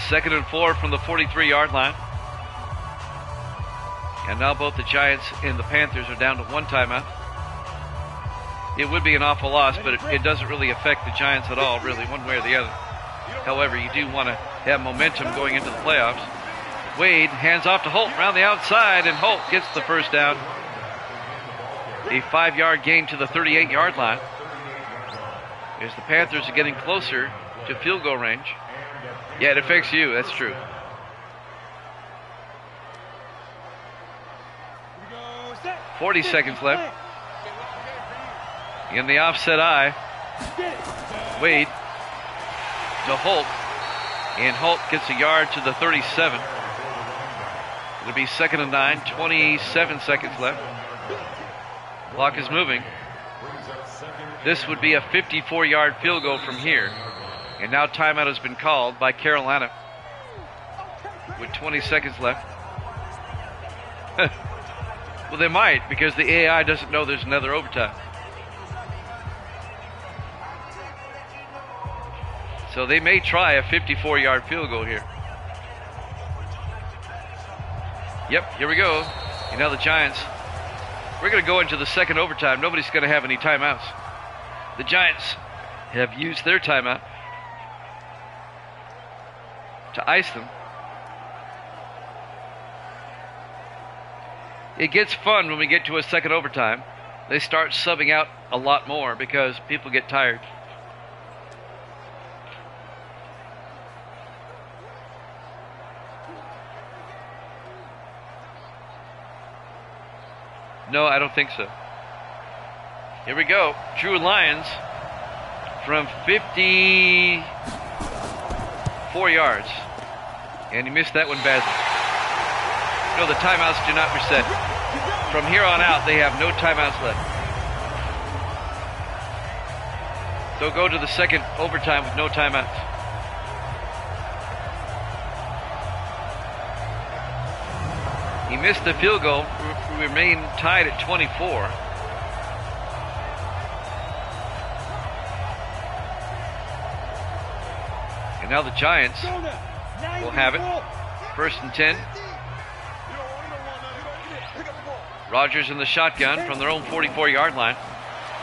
Second and 4 from the 43-yard line. And now both the Giants and the Panthers are down to 1 timeout. It would be an awful loss, but it doesn't really affect the Giants at all, really, one way or the other. However, you do want to have momentum going into the playoffs. Wade hands off to Holt around the outside, and Holt gets the first down. A 5-yard gain to the 38-yard line. As the Panthers are getting closer to field goal range. Yeah, it affects you, that's true. Set. 40 seconds left. In the offset eye, Wade to Holt, and Holt gets a yard to the 37. It'll be 2nd and 9, 27 seconds left. Clock is moving. This would be a 54-yard field goal from here. And now timeout has been called by Carolina with 20 seconds left. Well, they might, because the AI doesn't know there's another overtime. So they may try a 54-yard field goal here. Yep, here we go. And now the Giants. We're going to go into the second overtime. Nobody's going to have any timeouts. The Giants have used their timeout to ice them. It gets fun when we get to a second overtime. They start subbing out a lot more because people get tired. No, I don't think so. Here we go. Drew Lyons from 54 yards. And he missed that one badly. No, the timeouts do not reset. From here on out, they have no timeouts left. So go to the second overtime with no timeouts. He missed the field goal. We remain tied at 24. And now the Giants will have it. 1st and 10. Rodgers in the shotgun from their own 44-yard line.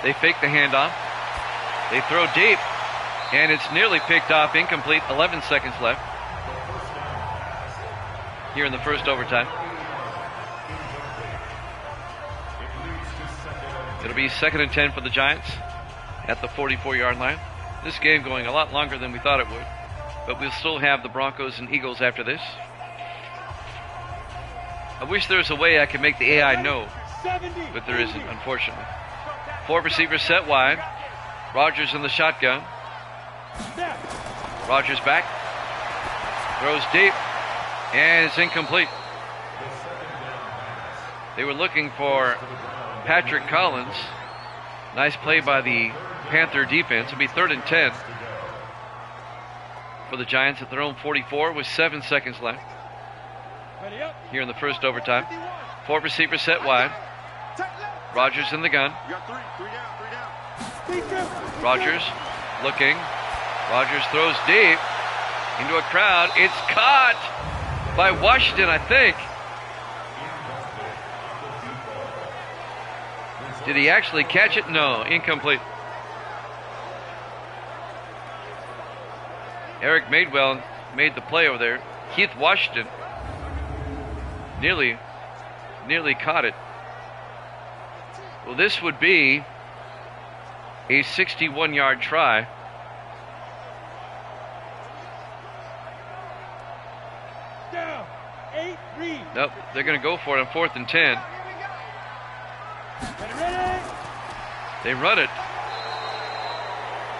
They fake the handoff. They throw deep, and it's nearly picked off, incomplete. 11 seconds left here in the first overtime. It'll be 2nd and 10 for the Giants at the 44-yard line. This game going a lot longer than we thought it would, but we'll still have the Broncos and Eagles after this. I wish there was a way I could make the AI know, but there isn't, unfortunately. 4 receivers set wide. Rodgers in the shotgun. Rodgers back. Throws deep, and it's incomplete. They were looking for Patrick Collins. Nice play by the Panther defense. It'll be 3rd and 10 for the Giants at their own 44 with 7 seconds left here in the first overtime. 4 receivers set wide. Rodgers in the gun. Rodgers looking. Rodgers throws deep into a crowd. It's caught by Washington, I think. Did he actually catch it? No, incomplete. Eric Madewell made the play over there. Keith Washington nearly caught it. Well, this would be a 61-yard try. Down. 8, read. Nope, they're going to go for it on 4th and 10. They run it.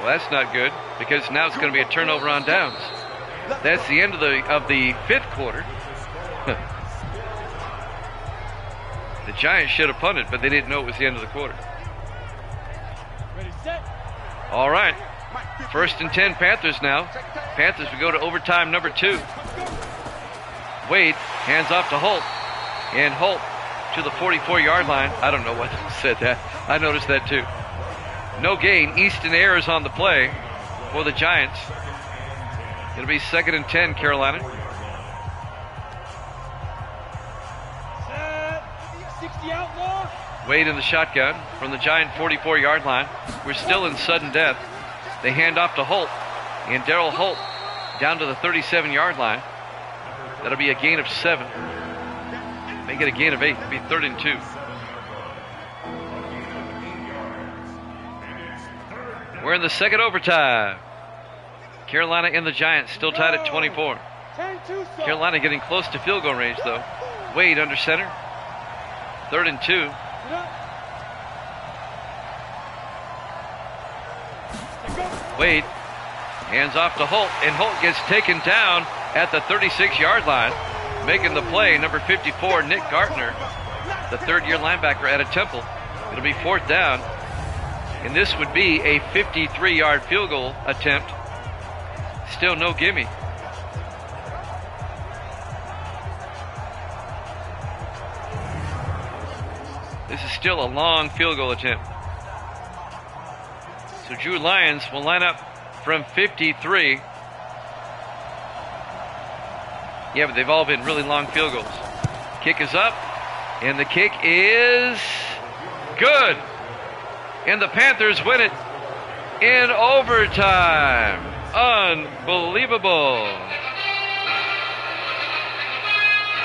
Well, that's not good, because now it's going to be a turnover on downs. That's the end of the 5th quarter. The Giants should have punted, but they didn't know it was the end of the quarter. All right. 1st and 10 Panthers now. Panthers will go to overtime number 2. Wade hands off to Holt. And Holt to the 44-yard line. I don't know what said that. I noticed that too. No gain. Easton Ayers on the play for the Giants. It'll be 2nd and 10 Carolina. 60 outlaw. Wade in the shotgun from the Giant 44-yard line. We're still in sudden death. They hand off to Holt. And Daryl Holt down to the 37-yard line. That'll be a gain of 7. Make it a gain of 8. It'll be 3rd and 2. We're in the second overtime. Carolina and the Giants still tied at 24. Carolina getting close to field goal range, though. Wade under center. 3rd and 2. Wade hands off to Holt, and Holt gets taken down at the 36-yard line. Making the play, number 54, Nick Gartner, the 3rd-year linebacker out of Temple. It'll be 4th down, and this would be a 53-yard field goal attempt. Still no gimme. This is still a long field goal attempt. So Drew Lyons will line up from 53. Yeah, but they've all been really long field goals. Kick is up, and the kick is good. And the Panthers win it in overtime. Unbelievable.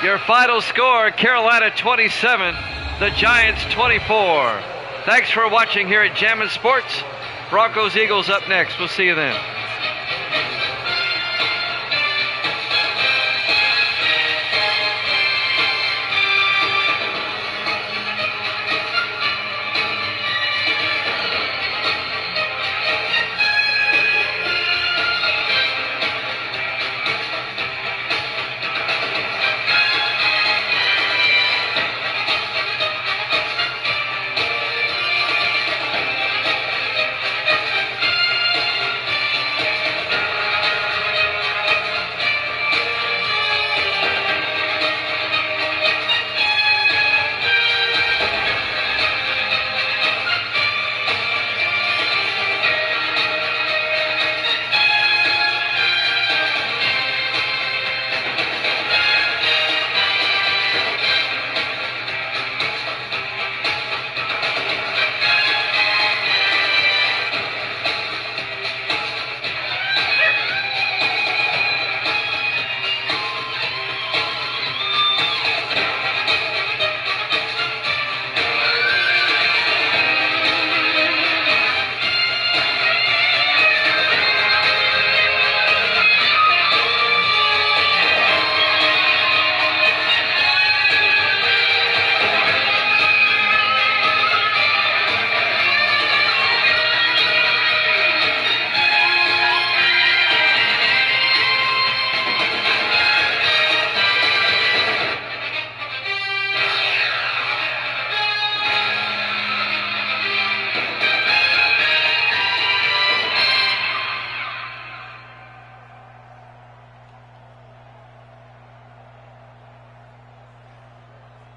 Your final score, Carolina 27, the Giants 24. Thanks for watching here at Jammin' Sports. Broncos Eagles up next. We'll see you then.